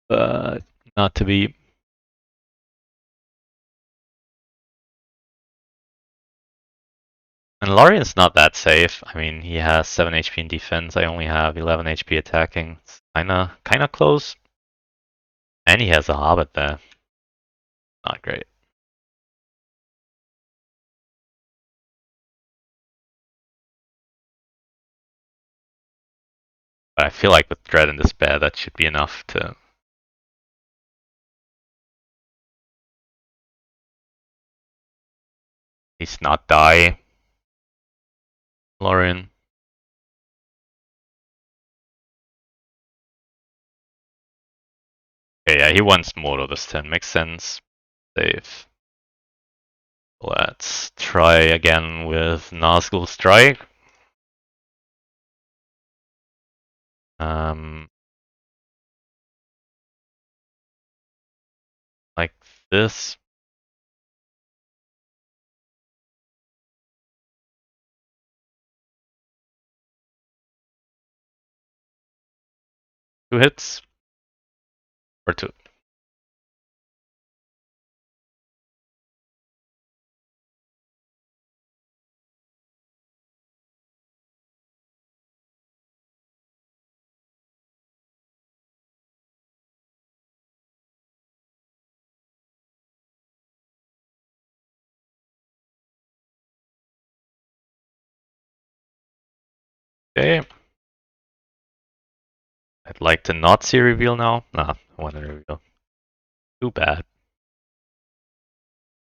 but not to be. And Lorian's not that safe. I mean, he has 7 HP in defense. I only have 11 HP attacking. It's kinda close. And he has a Hobbit there. Not great. But I feel like with Dread and Despair, that should be enough to. At least not die. Lorian. Okay, yeah, he wants Mortal this turn. Makes sense. Save. Let's try again with Nazgul Strike. Like this. Two hits. Or two. Okay. I'd like to not see a reveal now. Nah, I want a reveal. Too bad.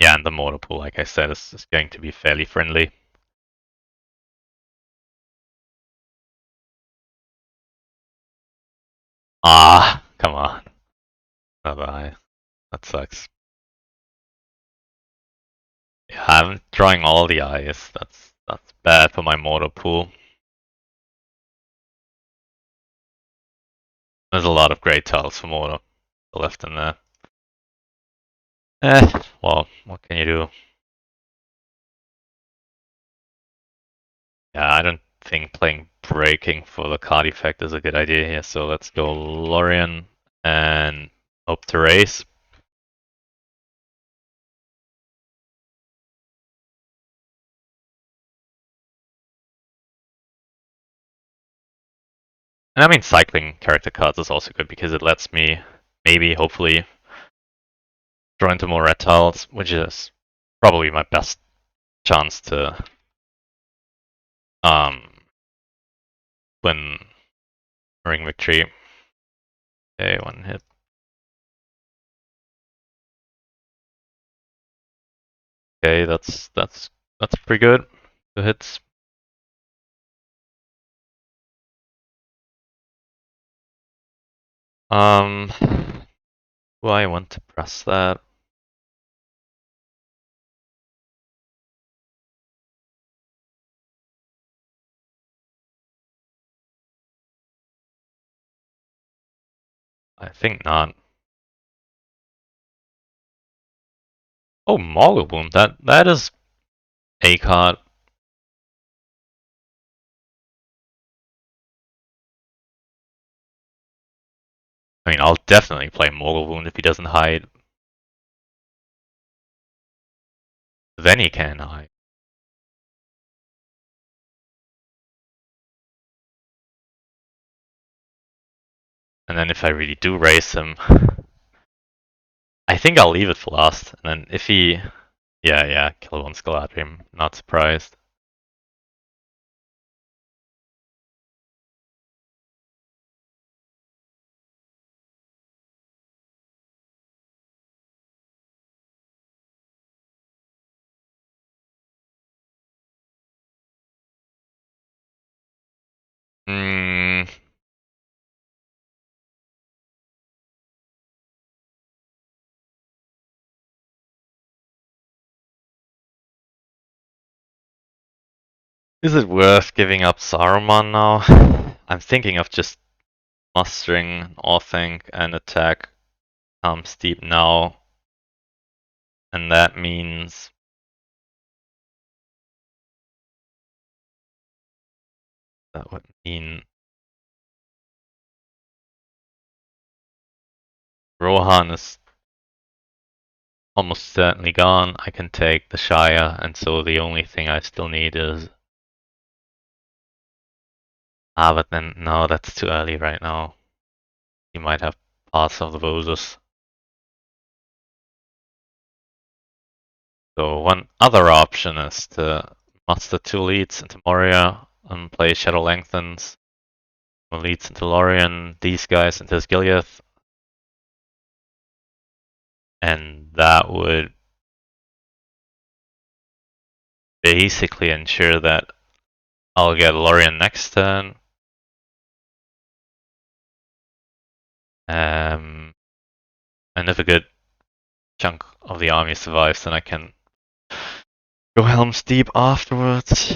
Yeah, and the mortar pool, like I said, is going to be fairly friendly. Ah, come on. Another eye. That sucks. Yeah, I'm drawing all the eyes. That's bad for my mortar pool. There's a lot of great tiles for mortar left in there. Well, what can you do? Yeah, I don't think playing breaking for the card effect is a good idea here, so let's go Lorian and hope to race. And I mean, cycling character cards is also good because it lets me, maybe, hopefully, draw into more red tiles, which is probably my best chance to win ring victory. Okay, 1 hit. Okay, that's pretty good. 2 hits. Do I want to press that? I think not. Oh, Mogul Boom. That is a card. I mean, I'll definitely play Mogul Wound if he doesn't hide. Then he can hide. And then if I really do race him, I think I'll leave it for last. And then if he, yeah, kill one GalahadB. I'm not surprised. Hmm. Is it worth giving up Saruman now? I'm thinking of just mustering Orthink and attack Steep now. And that means that would mean Rohan is almost certainly gone. I can take the Shire, and so the only thing I still need is... but then, no, that's too early right now. You might have Pass of the Roses. So one other option is to muster 2 leads into Moria and play Shadow Lengthens. 1 leads into Lorien, these guys into Skilliath. And that would basically ensure that I'll get Lorien next turn. And if a good chunk of the army survives, then I can go Helm's Deep afterwards.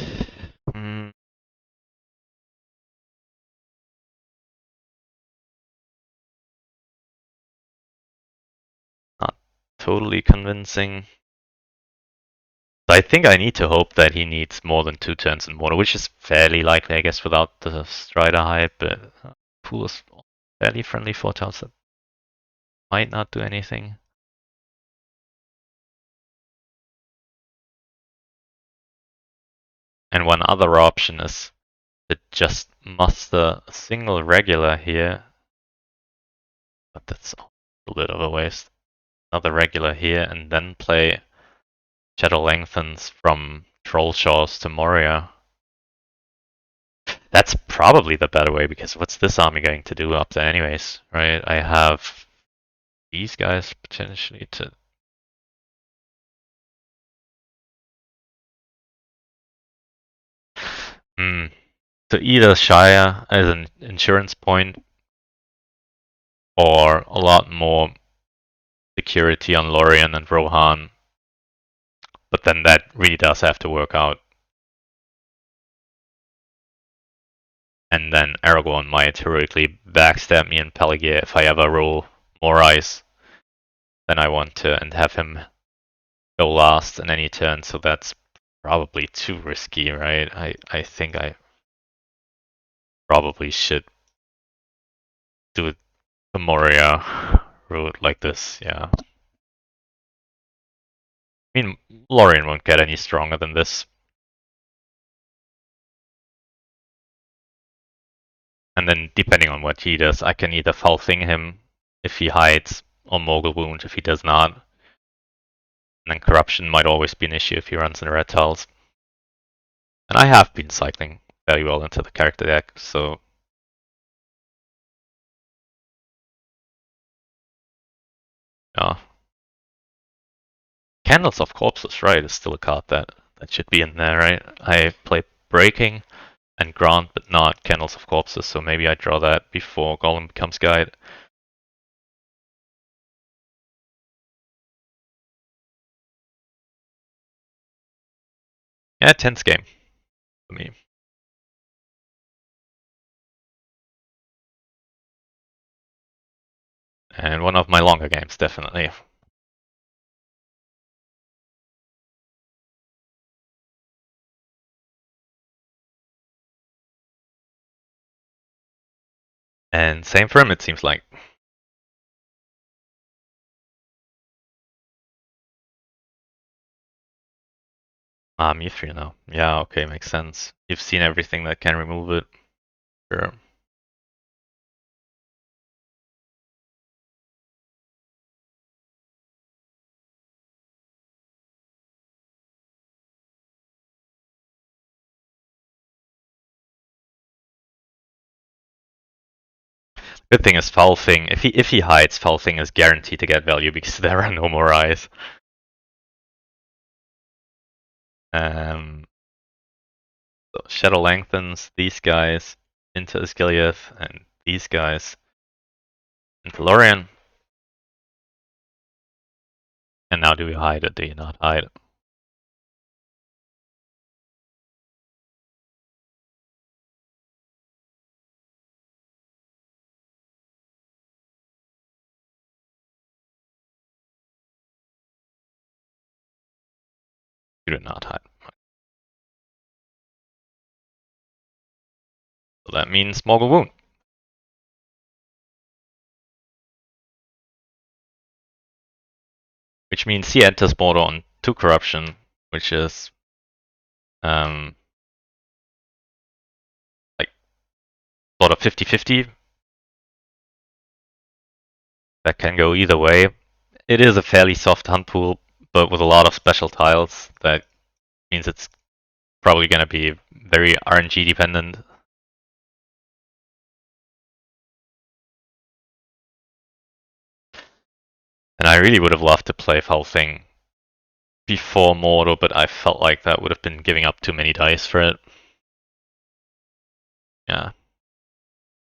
Not totally convincing. I think I need to hope that he needs more than 2 turns in water, which is fairly likely, I guess, without the Strider hype, but pool is fairly friendly for tiles that might not do anything. And one other option is to just muster a single regular here, but that's a bit of a waste. Another regular here, and then play Shadow Lengthens from Trollshaws to Moria. That's probably the better way, because what's this army going to do up there anyways, right? I have these guys potentially to... So either Shire as an insurance point, or a lot more security on Lorien and Rohan. But then that really does have to work out. And then Aragorn might heroically backstab me in Pelagia if I ever roll more ice than I want to, and have him go last in any turn, so that's probably too risky, right? I think I probably should do the Moria route like this, yeah. I mean, Lorien won't get any stronger than this. And then, depending on what he does, I can either Foul Thing him if he hides, or Mogul Wound if he does not. And then Corruption might always be an issue if he runs in red tiles. And I have been cycling very well into the character deck, so... yeah. Candles of Corpses, right, is still a card that should be in there, right? I play Breaking and Grant, but not Candles of Corpses, so maybe I draw that before Golem becomes Guide. Yeah, tense game for me. And one of my longer games, definitely. And same for him, it seems like. Mithril now. Yeah, okay, makes sense. You've seen everything that can remove it. Sure. Good thing is Foul Thing. If he hides, Foul Thing is guaranteed to get value because there are no more eyes. So Shadow Lengthens these guys into Asgiliath, and these guys into Lorien. And now do you hide it? Do you not hide it? You did not hide. So that means Morgul Wound. Which means he enters border on 2 corruption, which is like sort of 50-50. That can go either way. It is a fairly soft hunt pool, but with a lot of special tiles. That means it's probably going to be very RNG dependent. And I really would have loved to play Foul Thing before Mortal, but I felt like that would have been giving up too many dice for it. Yeah.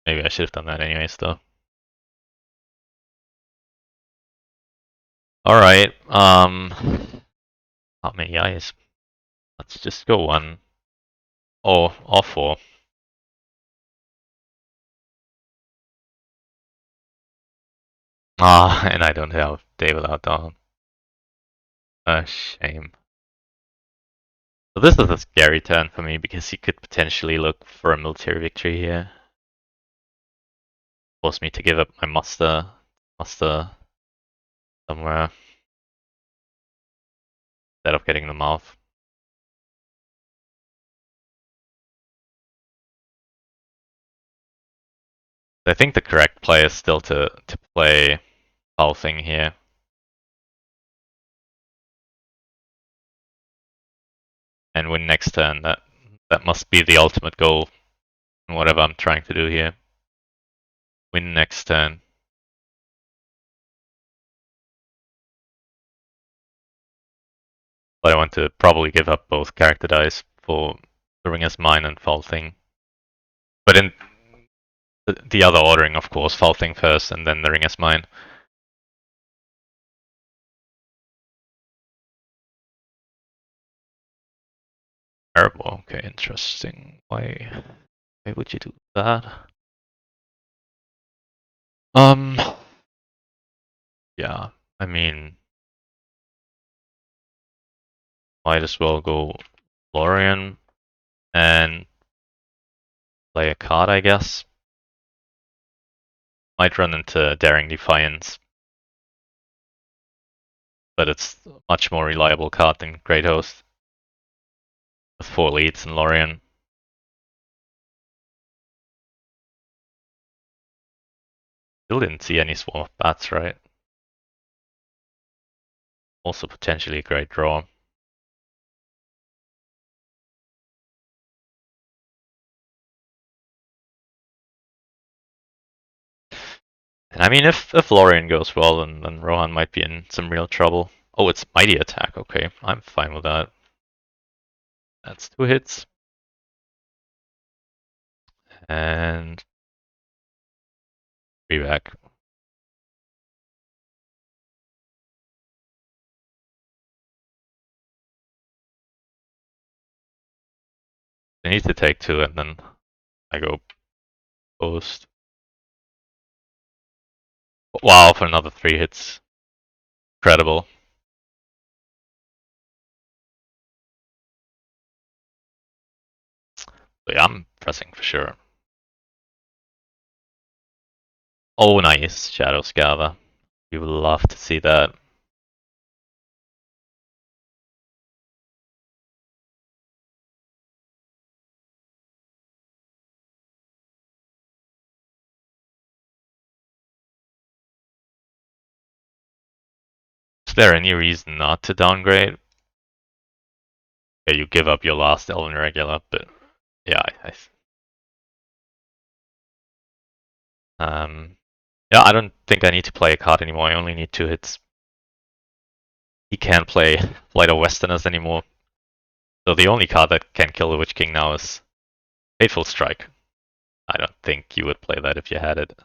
Maybe I should have done that anyways, though. Alright, how many eyes? Let's just go 1. Or 4. Ah, and I don't have Day Without Dawn. A shame. So this is a scary turn for me because he could potentially look for a military victory here. Force me to give up my muster somewhere instead of getting the mouth. I think the correct play is still to play Foul Thing here. And win next turn. That must be the ultimate goal in whatever I'm trying to do here. Win next turn. But I want to probably give up both character dice for the Ring as Mine and Foul Thing. But in the other ordering, of course, Foul Thing first and then the Ring as Mine. Terrible. Okay, interesting. Why would you do that? Yeah, I mean, might as well go Lorien and play a card, I guess. Might run into Daring Defiance, but it's a much more reliable card than Great Host with 4 leads and Lorien. Still didn't see any Swarm of Bats, right? Also potentially a great draw. And I mean, if Lorien goes well, then Rohan might be in some real trouble. Oh, it's Mighty Attack. Okay, I'm fine with that. That's 2 hits. And 3 back. I need to take 2 and then I go post. Wow, for another 3 hits. Incredible. So yeah, I'm pressing for sure. Oh, nice. Shadows Gather. You would love to see that. Is there any reason not to downgrade? Yeah, you give up your last Elven Regular, but yeah, yeah, I don't think I need to play a card anymore. I only need 2 hits. He can't play Light of Westerners anymore. So the only card that can kill the Witch King now is Fateful Strike. I don't think you would play that if you had it.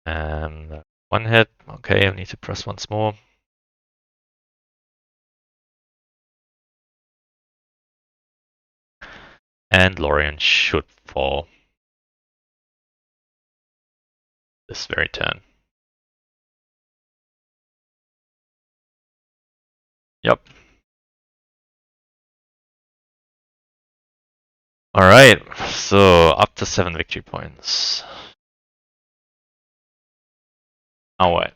And 1 hit. Okay, I need to press once more. And Lorien should fall this very turn. Yep. Alright, so up to 7 victory points. Now what?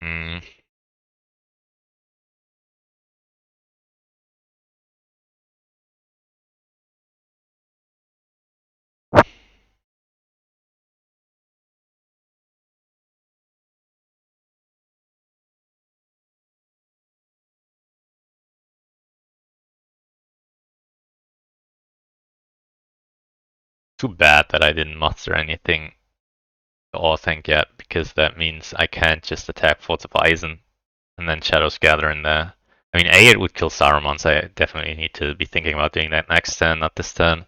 Hmm. Too bad that I didn't muster anything to Orthanc yet, because that means I can't just attack Forts of Eisen and then Shadows Gather in there. I mean, A, it would kill Saruman, so I definitely need to be thinking about doing that next turn, not this turn.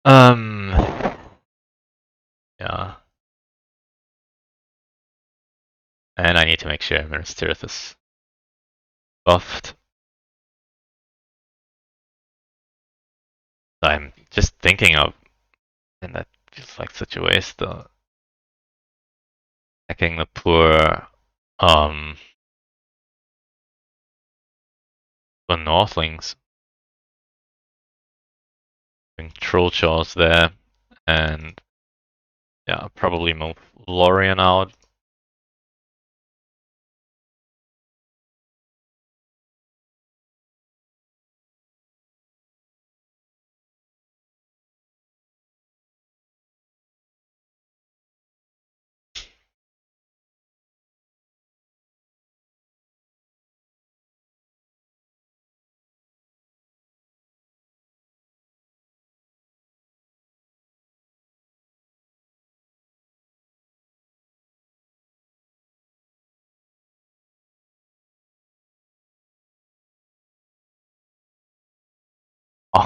Yeah. And I need to make sure Minas Tirith is buffed. I'm just thinking of, and that feels like such a waste, attacking the poor, the Northlings. Doing Troll Jaws there, and yeah, probably move Lorien out.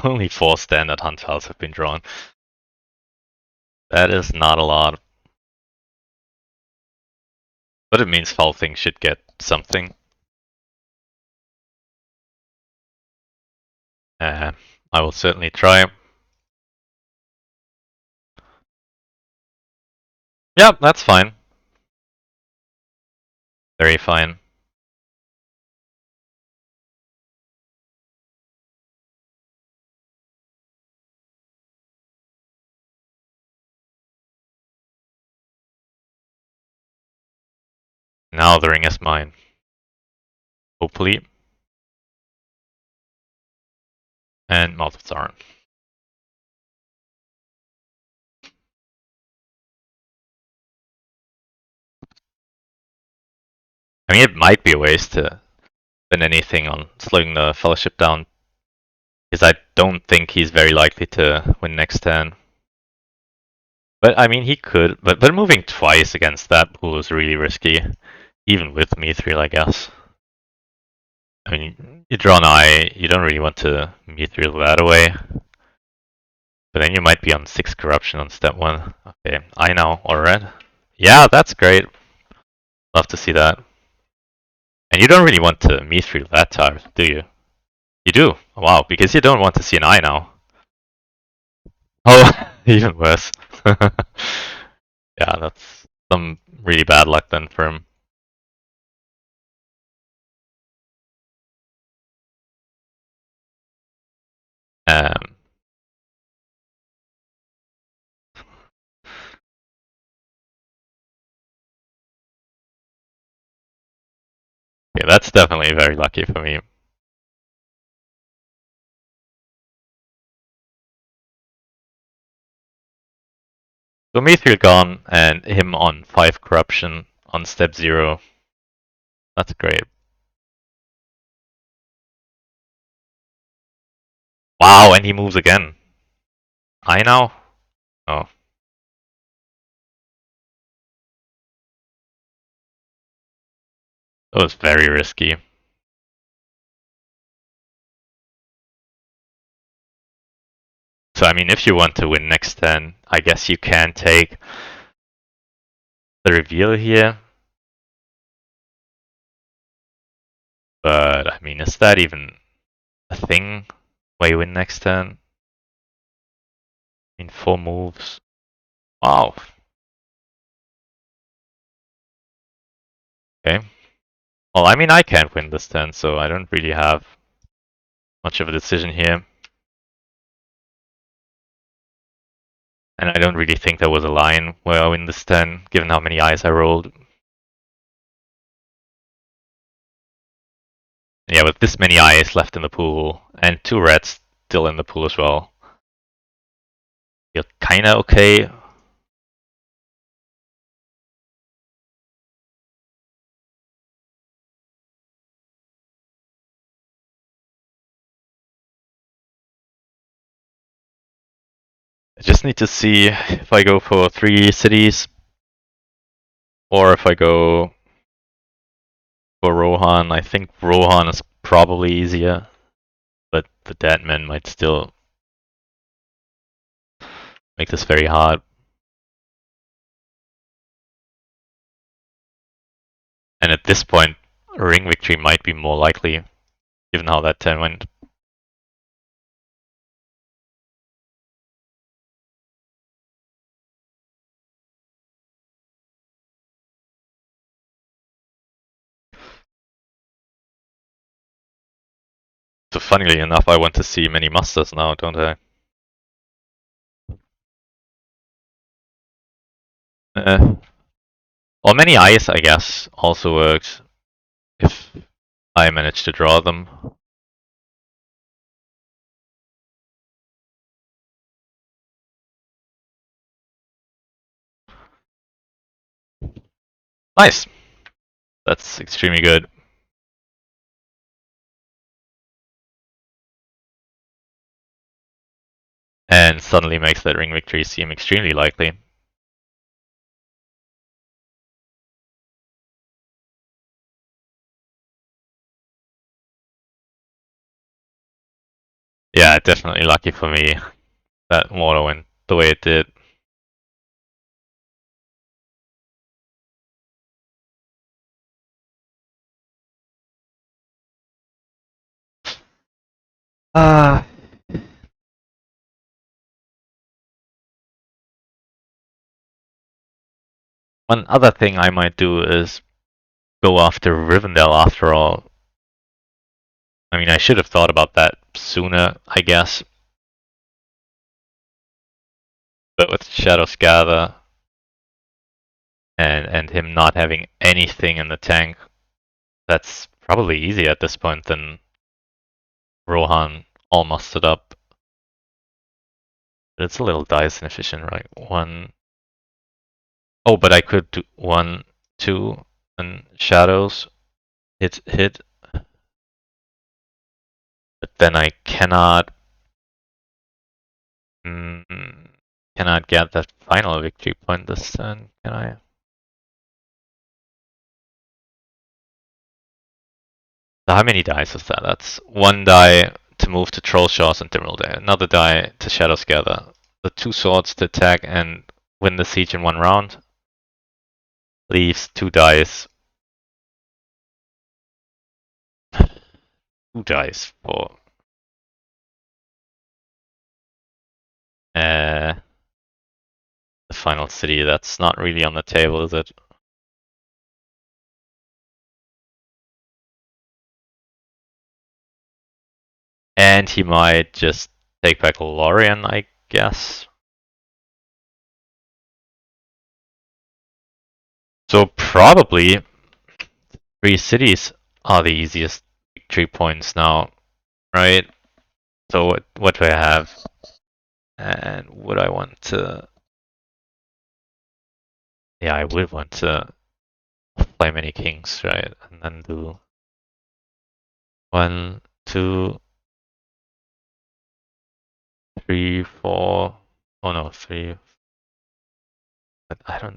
Only 4 standard hunt files have been drawn. That is not a lot. But it means Foul Thing should get something. I will certainly try. Yep, that's fine. Very fine. Now the ring is mine. Hopefully. And Mouth of Sauron. I mean, it might be a waste to spend anything on slowing the Fellowship down, because I don't think he's very likely to win next turn. But I mean, he could. But moving twice against that pool is really risky, even with Mithril, I guess. I mean, you draw an eye, you don't really want to Mithril that away. But then you might be on 6 corruption on step 1. Okay, I know, alright. Yeah, that's great. Love to see that. And you don't really want to Mithril that tile, do you? You do? Wow, because you don't want to see an eye now. Oh, even worse. Yeah, that's some really bad luck then for him. Um, yeah, that's definitely very lucky for me. So Mithril gone and him on 5 corruption on step 0. That's great. Wow, and he moves again. I know? Oh. That was very risky. So I mean, if you want to win next turn, I guess you can take the reveal here. But, I mean, is that even a thing where you win next turn? I mean, 4 moves. Wow. Okay. Well, I mean, I can't win this turn, so I don't really have much of a decision here. And I don't really think there was a line where I win this turn, given how many eyes I rolled. Yeah, with this many eyes left in the pool, and 2 reds still in the pool as well, you're kinda okay. I just need to see if I go for 3 cities, or if I go for Rohan. I think Rohan is probably easier, but the dead man might still make this very hard. And at this point, a ring victory might be more likely, given how that turn went. So funnily enough, I want to see many musters now, don't I? Well, many eyes, I guess, also works if I manage to draw them. Nice! That's extremely good. And suddenly makes that ring victory seem extremely likely. Yeah, definitely lucky for me that water went the way it did. One other thing I might do is go after Rivendell after all. I mean, I should have thought about that sooner, I guess. But with Shadows Gather and him not having anything in the tank, that's probably easier at this point than Rohan all mustered up. But it's a little dice inefficient, right? 1. Oh, but I could do 1, 2, and Shadows. Hit. But then I cannot cannot get that final victory point this turn, can I? So how many dice is that? That's 1 die to move to Troll Shores and Emerald Day, another die to Shadows Gather, the 2 swords to attack and win the siege in 1 round, leaves 2 dice. 2 dice for the final city. That's not really on the table, is it? And he might just take back Lorien, I guess. So probably 3 cities are the easiest victory points now, right? So what do I have? And would I want to... Yeah, I would want to play many kings, right? And then do 1, 2, 3, 4. Oh no, 3. But I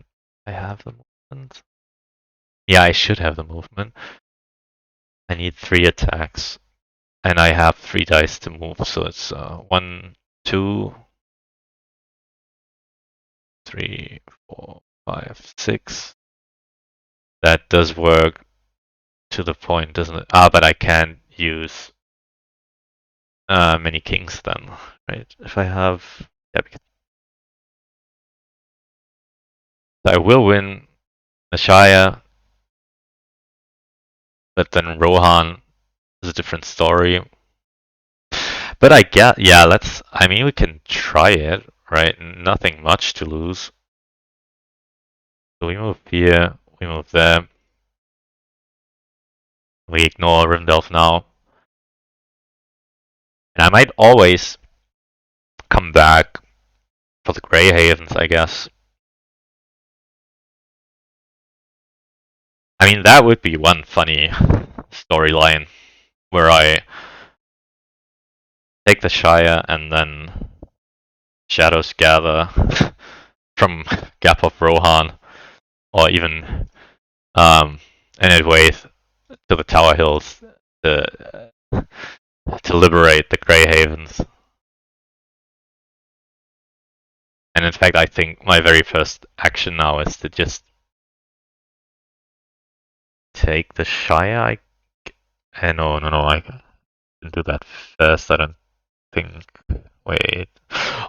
have the movement. Yeah, I should have the movement. I need 3 attacks. And I have 3 dice to move, so it's 1, 2, 3, 4, 5, 6. That does work. to the point, doesn't it? Ah, but I can't use many kings then, right? If I have, yeah, because I will win the Shire, but then Rohan is a different story. But I get, yeah, I mean, we can try it, right? Nothing much to lose. So we move here, we move there. We ignore Rivendell now. And I might always come back for the Grey Havens, I guess. I mean, that would be one funny storyline where I take the Shire and then Shadows Gather from Gap of Rohan, or even anyway to the Tower Hills to liberate the Grey Havens. And in fact, I think my very first action now is to just take the Shire. No, I can do that first. I don't think. Wait.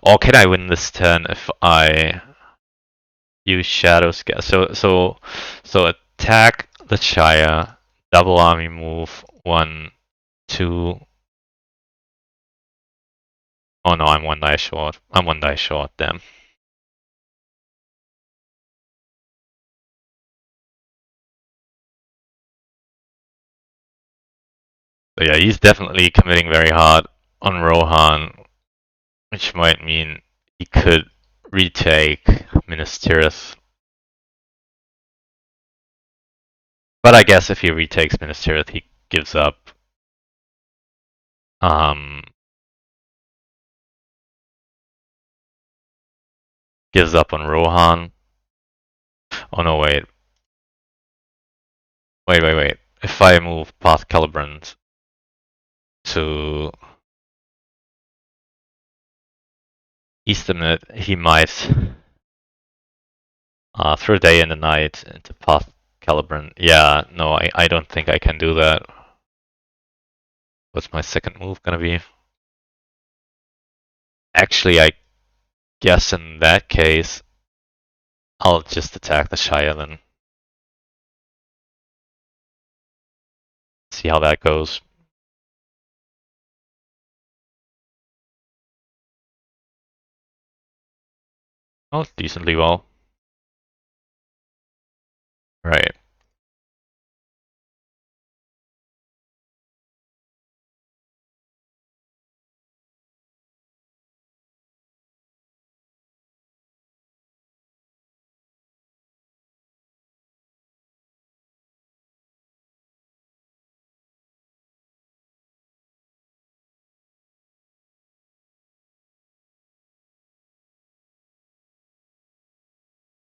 Or can I win this turn if I use Shadow Scare? So attack the Shire, double army move, 1, 2. Oh no, I'm 1 die short. I'm 1 die short, damn. So yeah, he's definitely committing very hard on Rohan, which might mean he could retake Minas Tirith. But I guess if he retakes Minas Tirith, he gives up. Gives up on Rohan. Oh no, wait. Wait. If I move past Celebrant to Easternit, he might throw day and the night into past Celebrant. Yeah, no, I don't think I can do that. What's my second move gonna be? Actually, I guess in that case, I'll just attack the Shire then. See how that goes. Oh, decently well. Right.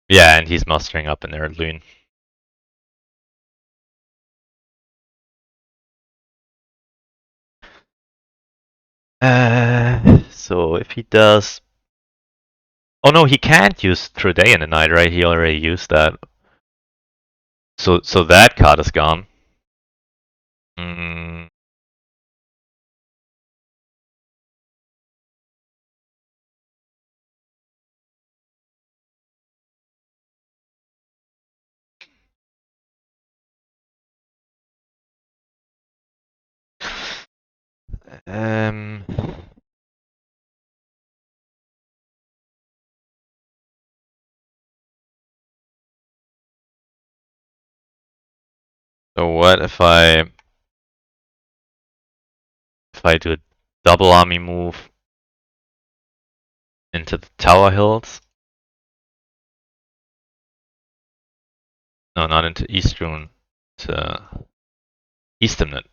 Yeah, and he's mustering up in there at Loon. So if he does... Oh no, he can't use Through Day and the Night, right? He already used that. So that card is gone. Mm. So what if I do a double army move into the Tower Hills? No, not into Eastrune, to Easternit.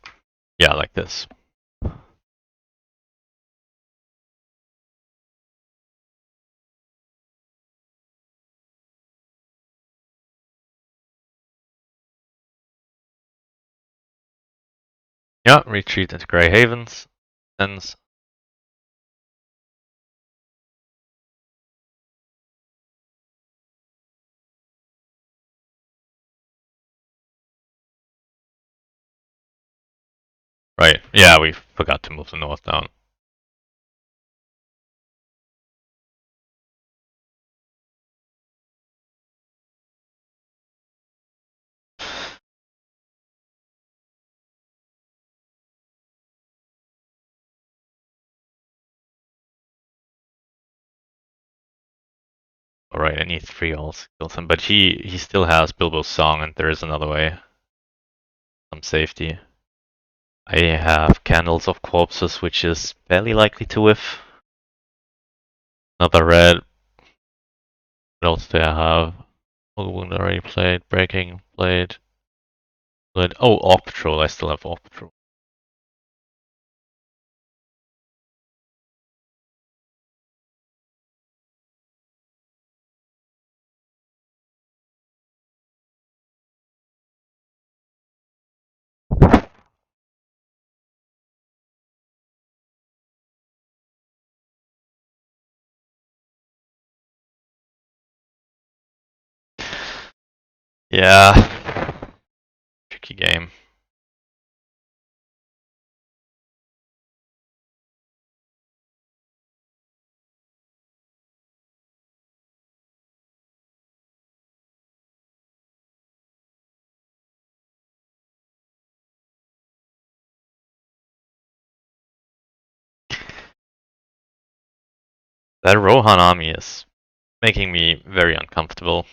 Yeah, like this. Yeah, retreat into Grey Havens. Ends. Right. Yeah, we forgot to move the north down. Alright, I need 3 alls to kill him, but he still has Bilbo's song and there is another way. Some safety. I have Candles of Corpses, which is fairly likely to whiff. Another red. What else do I have? Mortal Wound already played, Breaking played. Oh, Orc Patrol, I still have Orc Patrol. Yeah. Tricky game. That Rohan army is making me very uncomfortable.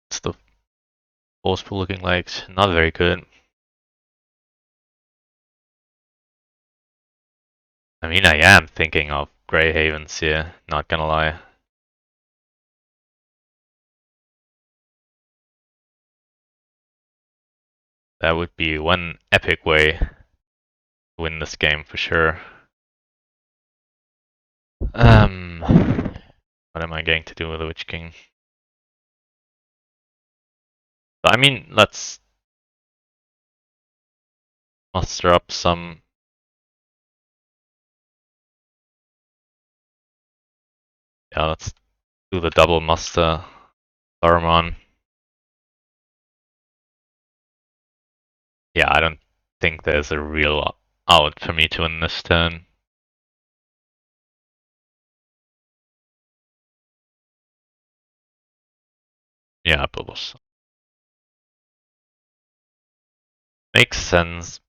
What's the force pool looking like? Not very good. I mean, I am thinking of Grey Havens here, not gonna lie. That would be one epic way to win this game for sure. What am I going to do with the Witch King? I mean, let's muster up some. Yeah, let's do the double muster Saruman. Yeah, I don't think there's a real out for me to win this turn. Yeah, bubbles. Makes sense.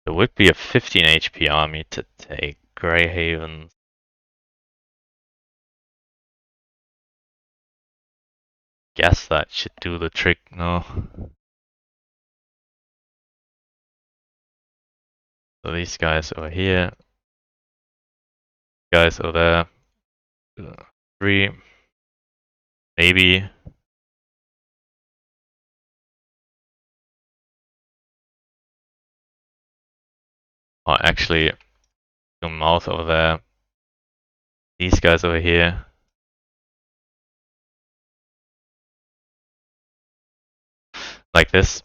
It would be a 15 HP army to take Grey Havens. Guess that should do the trick, no? So these guys over here, guys over there, 3, maybe. Or actually, the mouth over there, these guys over here. Like this.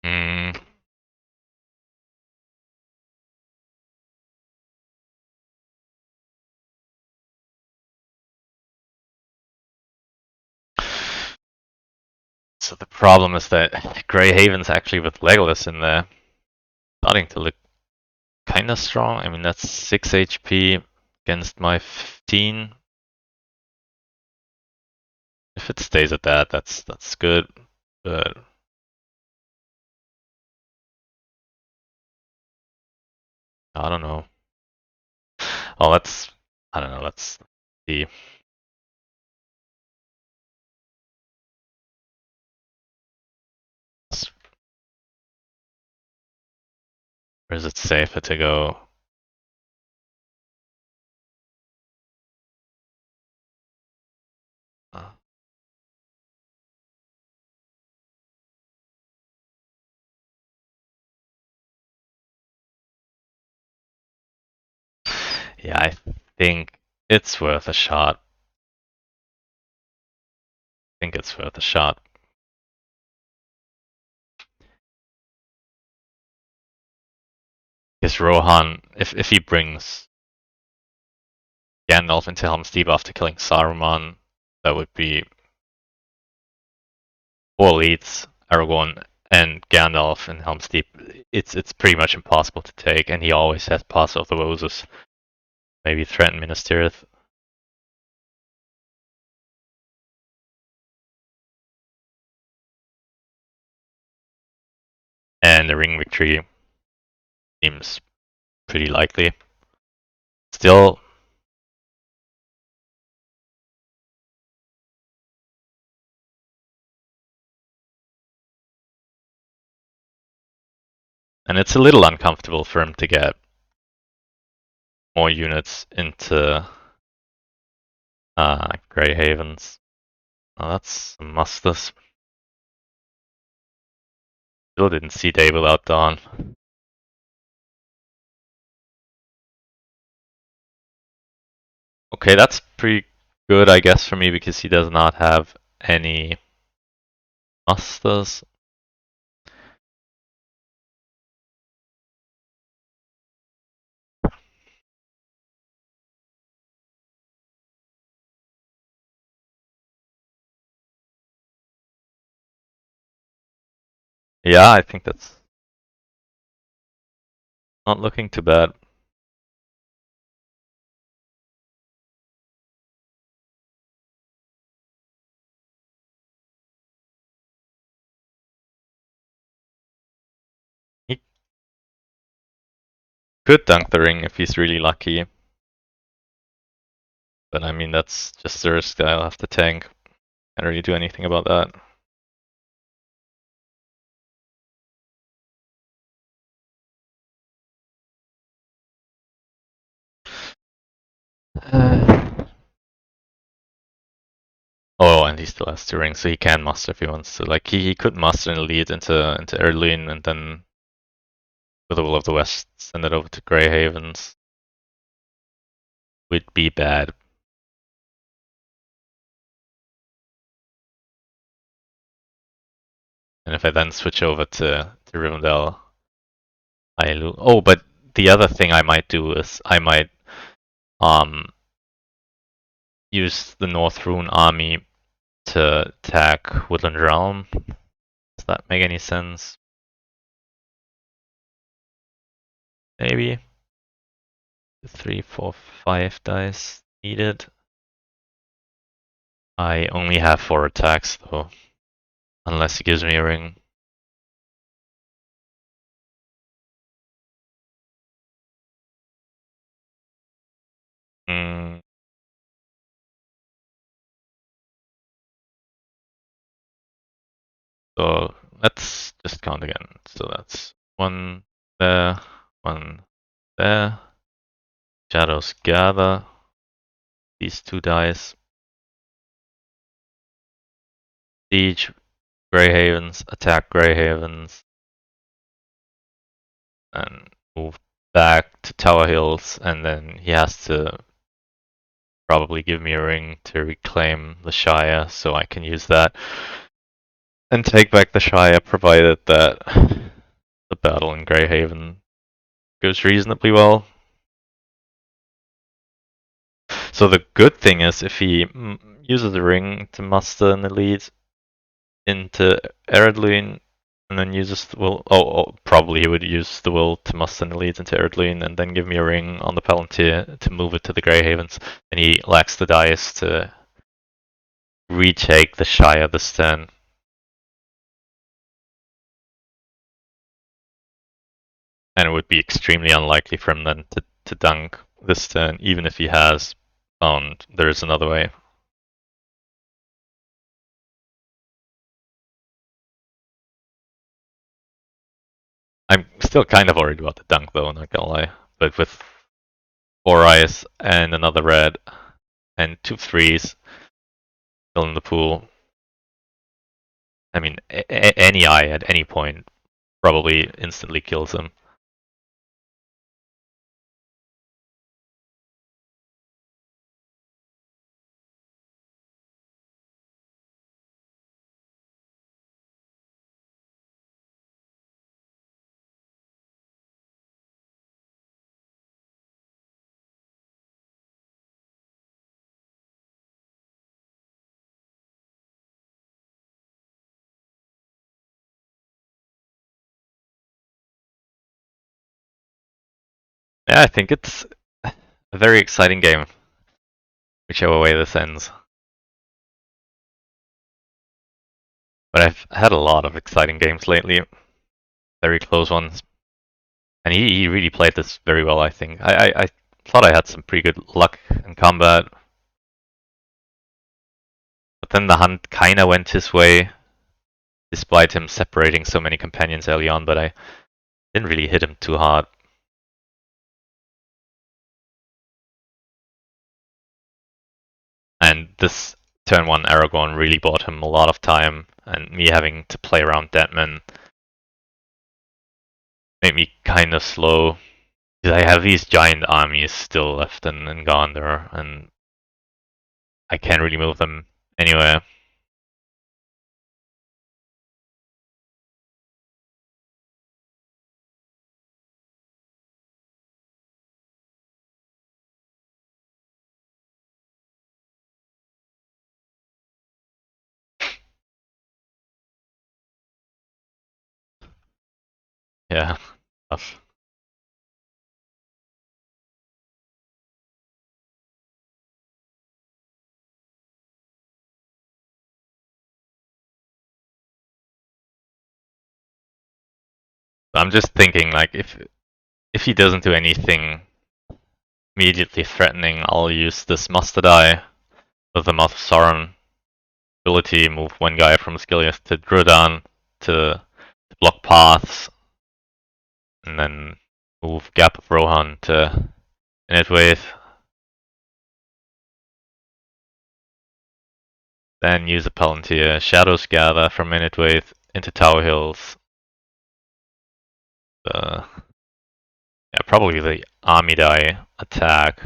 Hmm. So the problem is that Grey Haven's actually with Legolas in there. Starting to look kinda strong. I mean, that's 6 HP. against my 15. If it stays at that, that's good. But I don't know. Oh, I don't know. Let's see. Or is it safer to go? Yeah, I think it's worth a shot. I think it's worth a shot. Because Rohan, if he brings Gandalf into Helm's Deep after killing Saruman, that would be 4 leads, Aragorn and Gandalf in Helm's Deep. It's pretty much impossible to take, and he always has Pass of the Roses. Maybe threaten Minas Tirith. And the ring victory seems pretty likely. Still, and it's a little uncomfortable for him to get more units into Grey Havens. Oh, that's some musters. Still didn't see day without dawn. Okay, that's pretty good, I guess, for me because he does not have any musters. Yeah, I think that's not looking too bad. He could dunk the ring if he's really lucky. But I mean, that's just the risk that I'll have to tank. Can't really do anything about that. Oh, and he still has 2 rings, so he can muster if he wants to. Like he could muster and lead into Erluin, and then with the Will of the West send it over to Grey Havens. Would be bad. And if I then switch over to Rivendell, I lose. Oh, but the other thing I might do is I might use the North Rune army to attack Woodland Realm. Does that make any sense? Maybe. 3, 4, 5 dice needed. I only have 4 attacks though, unless he gives me a ring. So let's just count again. So that's 1 there, 1 there. Shadows gather. These 2 dice. Siege Grey Havens, attack Grey Havens, and move back to Tower Hills, and then he has to probably give me a ring to reclaim the Shire, so I can use that and take back the Shire, provided that the battle in Grey Haven goes reasonably well. So the good thing is if he uses the ring to muster an elite into Eredluin, And then uses the will. Oh, probably he would use the will to muster the leads into Erdlune and then give me a ring on the Palantir to move it to the Grey Havens. And he lacks the dice to retake the Shire this turn. And it would be extremely unlikely for him then to dunk this turn, even if he has found there's another way. I'm still kind of worried about the dunk though, not gonna lie. But with 4 eyes and another red and 2 threes still in the pool, I mean, any eye at any point probably instantly kills him. Yeah, I think it's a very exciting game, whichever way this ends. But I've had a lot of exciting games lately, very close ones. And he really played this very well, I think. I thought I had some pretty good luck in combat. But then the hunt kinda went his way, despite him separating so many companions early on, but I didn't really hit him too hard. And this turn 1 Aragorn really bought him a lot of time, and me having to play around Deadman made me kinda slow. Because I have these giant armies still left in Gondor, and I can't really move them anywhere. Yeah, tough. I'm just thinking, like, if he doesn't do anything immediately threatening, I'll use this Mustard Eye with the Mouth of Sauron ability, move one guy from Skiliath to Drudan to block paths, and then move Gap of Rohan to Initwave. Then use a Palantir, Shadows Gather from Initwave into Tower Hills. Yeah, probably the Army Die attack,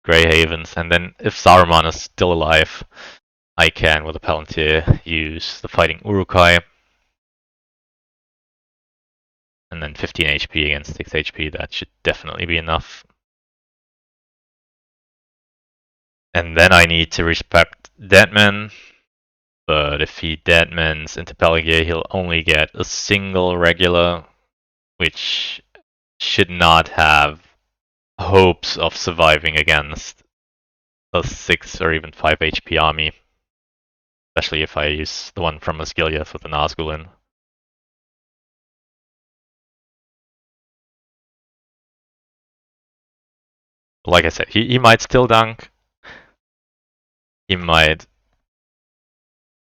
Grey Havens, and then if Saruman is still alive, I can, with a Palantir, use the Fighting Uruk-hai. And then 15 HP against 6 HP, that should definitely be enough. And then I need to respect Deadman, but if he Deadmans into Pelagier, he'll only get a single regular, which should not have hopes of surviving against a 6 or even 5 HP army. Especially if I use the one from Asgiliath with an Nazgulin. Like I said, he might still dunk. He might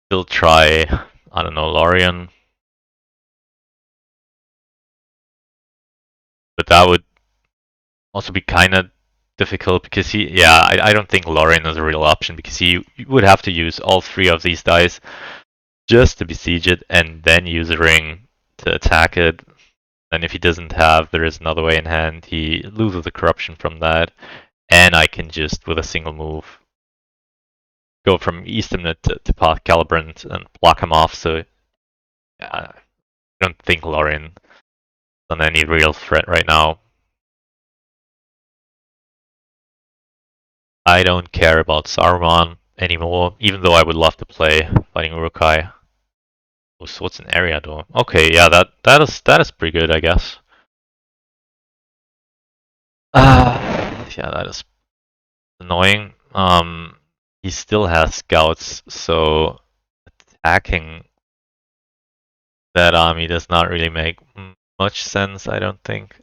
still try, I don't know, Lorien. But that would also be kind of difficult because I don't think Lorien is a real option because he would have to use all 3 of these dice just to besiege it and then use a ring to attack it. And if he doesn't have, there is another way in hand. He loses the corruption from that, and I can just, with a single move, go from Eastamnet to Path Calibrant and block him off. So I don't think Lorien is on any real threat right now. I don't care about Saruman anymore, even though I would love to play Fighting Uruk-hai. Oh, so it's an area door. Okay, yeah, that is pretty good, I guess. Yeah, that is annoying. He still has scouts, so attacking that army does not really make much sense, I don't think.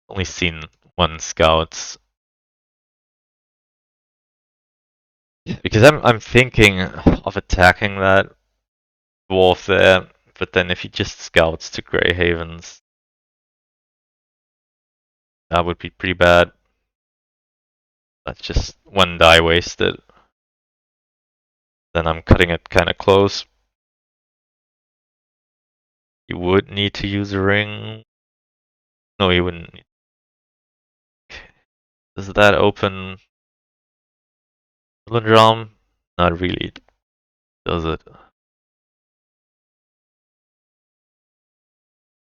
Only seen one scouts. Because I'm thinking of attacking that dwarf there, but then if he just scouts to Grey Havens, that would be pretty bad. That's just one die wasted. Then I'm cutting it kind of close. You would need to use a ring. No, you wouldn't. Does that open Lundram? Not really, does it?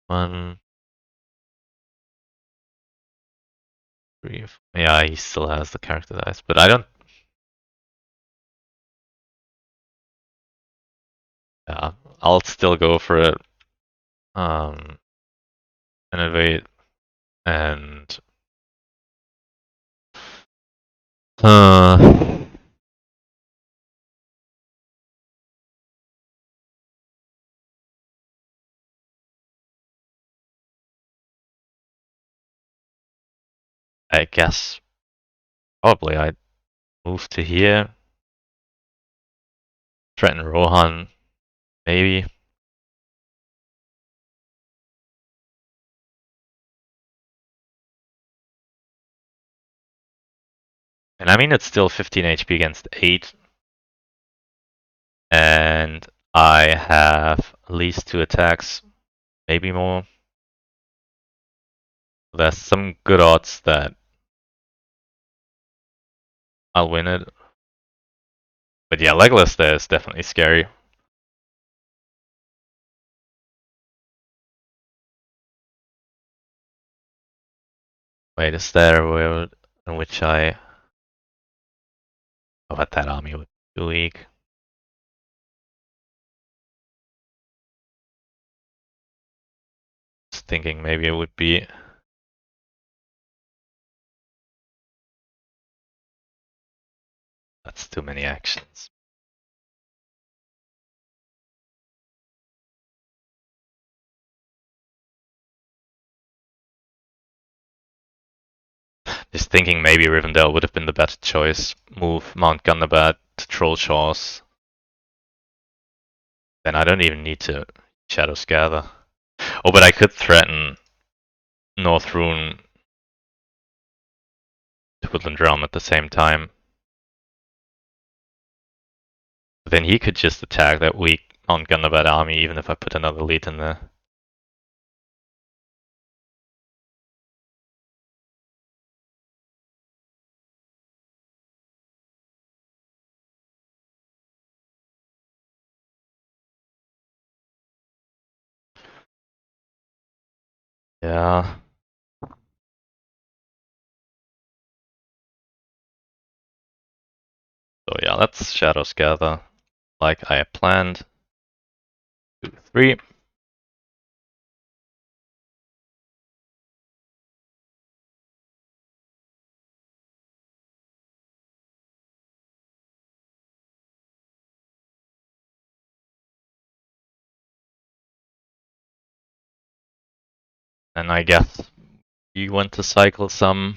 One, three, four. Yeah, he still has the character dice, but I don't. Yeah, I'll still go for it. Innovate and. Uh, I guess probably I'd move to here. Threaten Rohan, maybe. And I mean, it's still 15 HP against 8. And I have at least 2 attacks, maybe more. There's some good odds that I'll win it. But yeah, Legolas there is definitely scary. Wait, is there a world in which I... Oh, but that army would be weak. Just thinking maybe it would be... That's too many actions. Just thinking maybe Rivendell would have been the better choice. Move Mount Gundabad to Trollshaws. Then I don't even need to Shadows Gather. Oh, but I could threaten North Rune to Woodland Realm at the same time. Then he could just attack that weak Mount Gundabad army even if I put another lead in there. Yeah. So yeah, let's Shadows Gather like I planned. 2, 3. And I guess you want to cycle some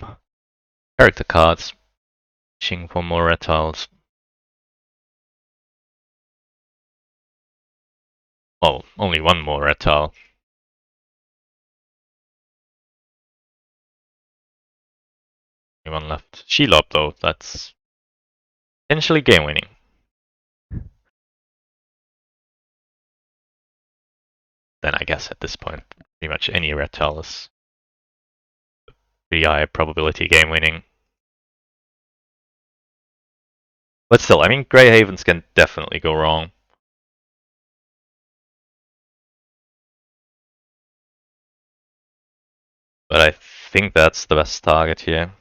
character cards, wishing for more reptiles. Well, only one more reptile. Only one left. Shelob though, that's potentially game winning. Then I guess at this point, pretty much any reptile is pretty high probability game winning. But still, I mean, Grey Havens can definitely go wrong. But I think that's the best target here.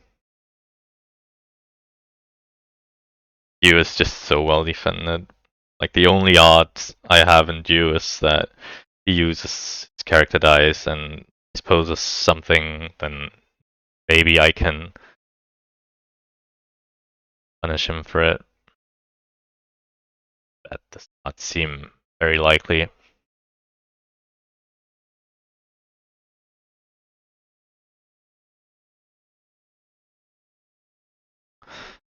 Yu is just so well defended. Like the only odds I have in Yu is that he uses his character dice and disposes something, then maybe I can punish him for it. That does not seem very likely.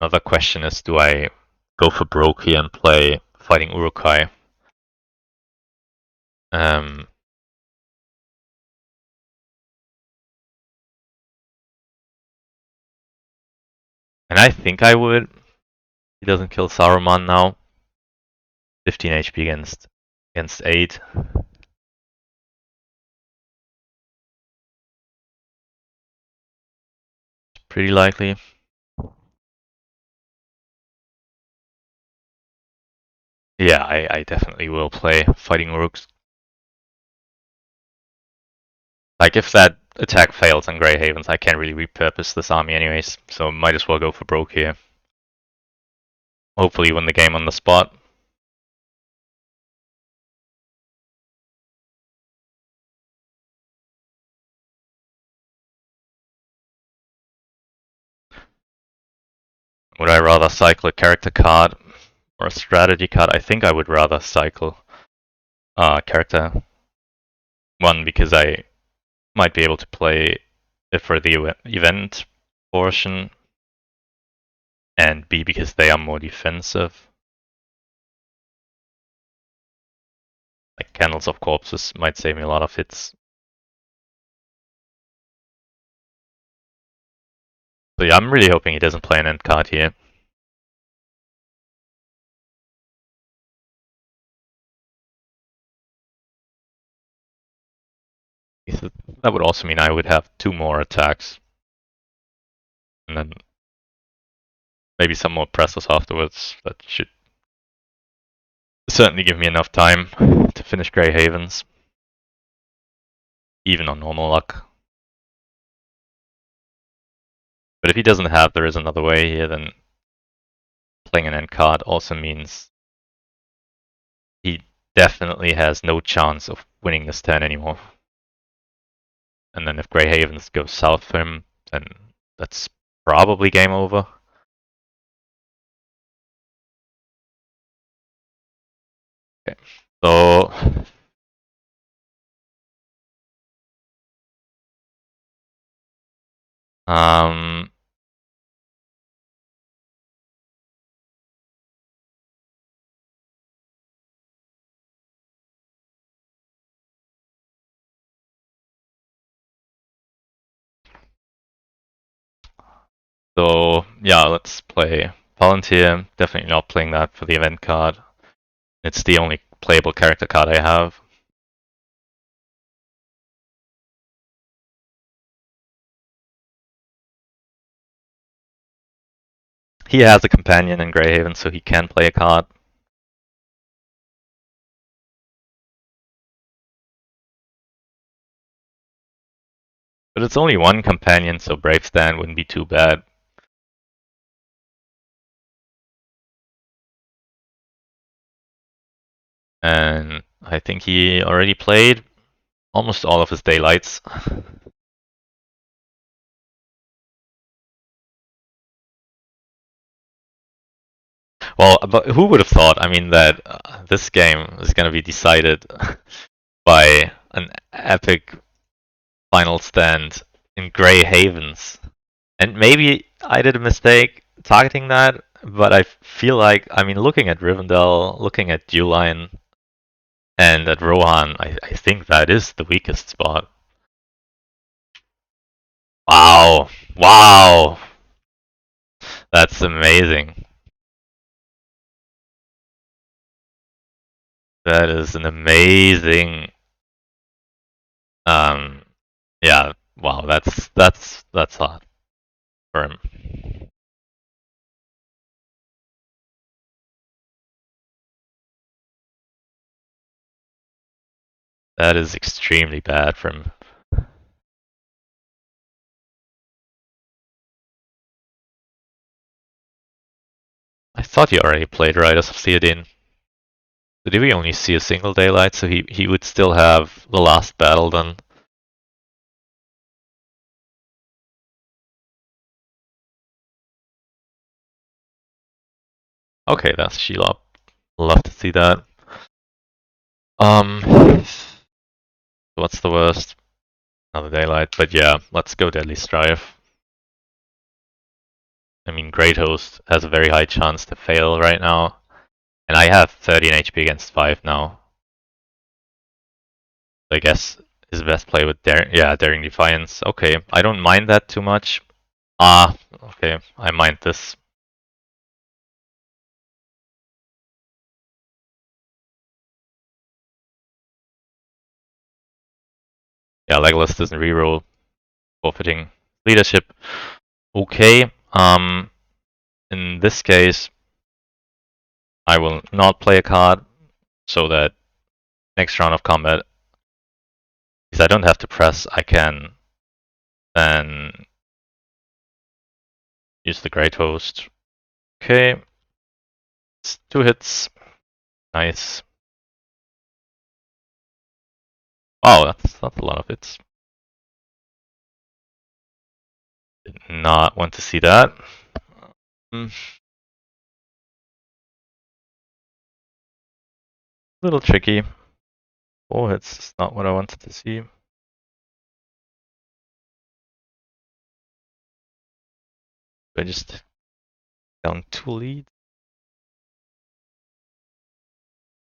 Another question is, do I go for broke here and play Fighting Urukai? And I think I would. He doesn't kill Saruman now. 15 HP against 8. Pretty likely. Yeah, I definitely will play Fighting Rooks. Like, if that attack fails on Grey Havens, I can't really repurpose this army anyways, so might as well go for broke here. Hopefully win the game on the spot. Would I rather cycle a character card or a strategy card? I think I would rather cycle character. One, because I might be able to play it for the event portion, and B, because they are more defensive. Like Candles of Corpses might save me a lot of hits. So yeah, I'm really hoping he doesn't play an end card here. That would also mean I would have 2 more attacks. And then maybe some more presses afterwards. That should certainly give me enough time to finish Grey Havens. Even on normal luck. But if he doesn't have There Is Another Way here, then playing an end card also means he definitely has no chance of winning this turn anymore. And then if Grey Havens goes south for him, then that's probably game over. Okay, so So yeah, let's play Volunteer. Definitely not playing that for the event card. It's the only playable character card I have. He has a companion in Greyhaven, so he can play a card. But it's only one companion, so Brave Stand wouldn't be too bad. And I think he already played almost all of his daylights. Well, but who would have thought, I mean, that this game is going to be decided by an epic final stand in Grey Havens. And maybe I did a mistake targeting that, but I feel like, I mean, looking at Rivendell, looking at Dewline, and at Rohan, I think that is the weakest spot. Wow. Wow. That's amazing. That is an amazing. Yeah. Wow. That's hot for him. That is extremely bad for him. I thought thought he already played Riders of Theoden. So did we only see a single daylight? So he would still have the last battle then. Okay, that's Shelob. Love to see that. What's the worst? Another daylight, but yeah, let's go Deadly Strife. I mean, Great Host has a very high chance to fail right now. And I have 13 HP against 5 now. I guess his best play with Daring Defiance. Okay, I don't mind that too much. Okay, I mind this. Yeah, Legolas doesn't reroll, forfeiting leadership. Okay, in this case, I will not play a card so that next round of combat, because I don't have to press, I can then use the Great Host. Okay, it's 2 hits. Nice. Oh, that's a lot of hits. Did not want to see that. Little tricky. 4 hits is not what I wanted to see. I just down 2 leads.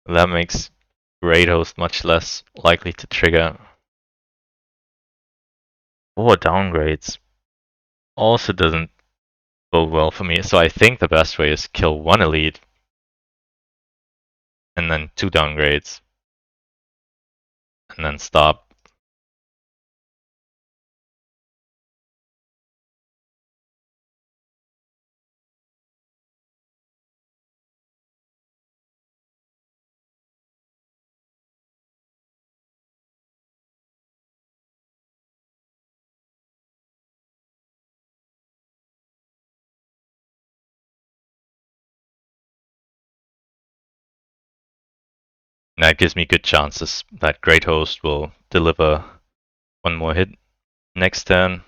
That makes Great Host much less likely to trigger. 4 downgrades also doesn't bode well for me, so I think the best way is kill 1 elite and then 2 downgrades and then stop. And that gives me good chances that Great Host will deliver 1 more hit next turn.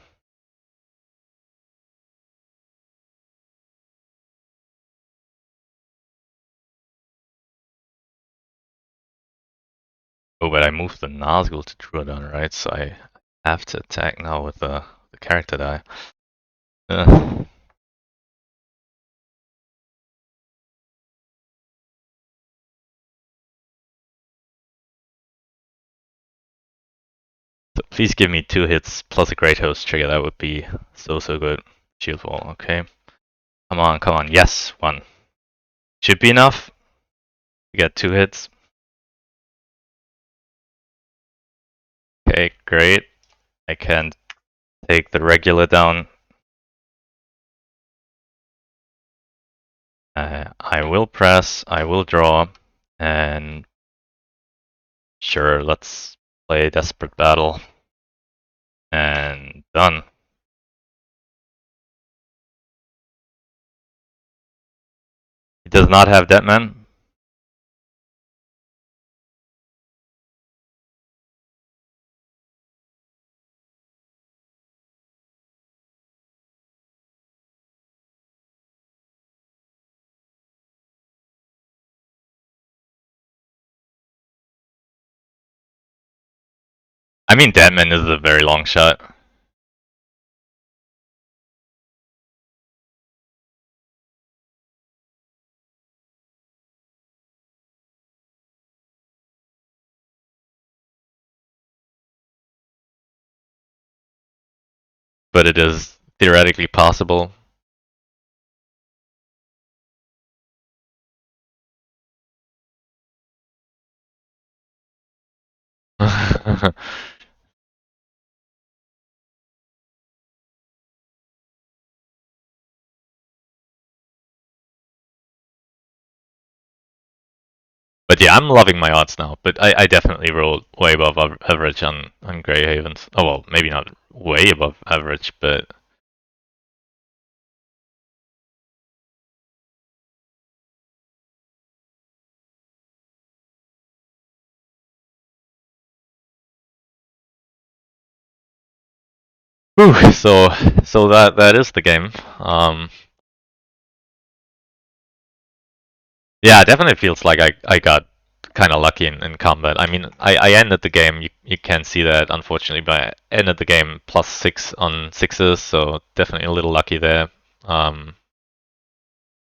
Oh, but I moved the Nazgul to Druidon, right? So I have to attack now with the character die. So please give me 2 hits plus a Great Host trigger. That would be so good. Shield wall, okay. Come on. Yes, 1. Should be enough. We got 2 hits. Okay, great. I can take the regular down. I will press, I will draw, and sure, let's play Desperate Battle. And done. He does not have Deadman. I mean, Deadman is a very long shot. But it is theoretically possible. But yeah, I'm loving my odds now. But I definitely rolled way above average on Grey Havens. Oh well, maybe not way above average, but Whew, so that is the game. Yeah, it definitely feels like I got kind of lucky in combat. I mean, I ended the game. You can't see that unfortunately, but I ended the game +6 on sixes, so definitely a little lucky there.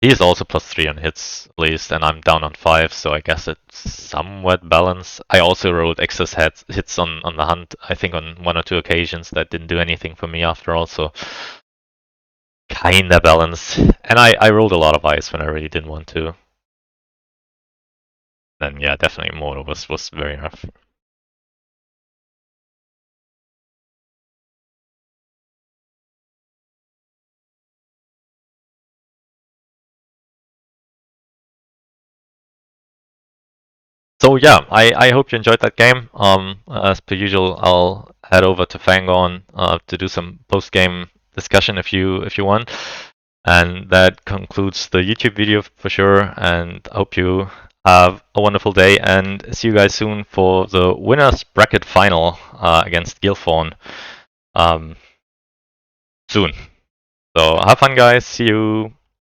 He is also +3 on hits at least, and I'm down on 5, so I guess it's somewhat balanced. I also rolled excess hits on the hunt. I think on 1 or 2 occasions that didn't do anything for me after all, so kinda balanced. And I rolled a lot of ice when I really didn't want to. Then yeah, definitely mortal was very rough. So yeah, I hope you enjoyed that game. As per usual, I'll head over to Fangorn to do some post game discussion if you want. And that concludes the YouTube video for sure. And I hope you have a wonderful day and see you guys soon for the winners bracket final against Gilthorn soon. So have fun, guys. See you.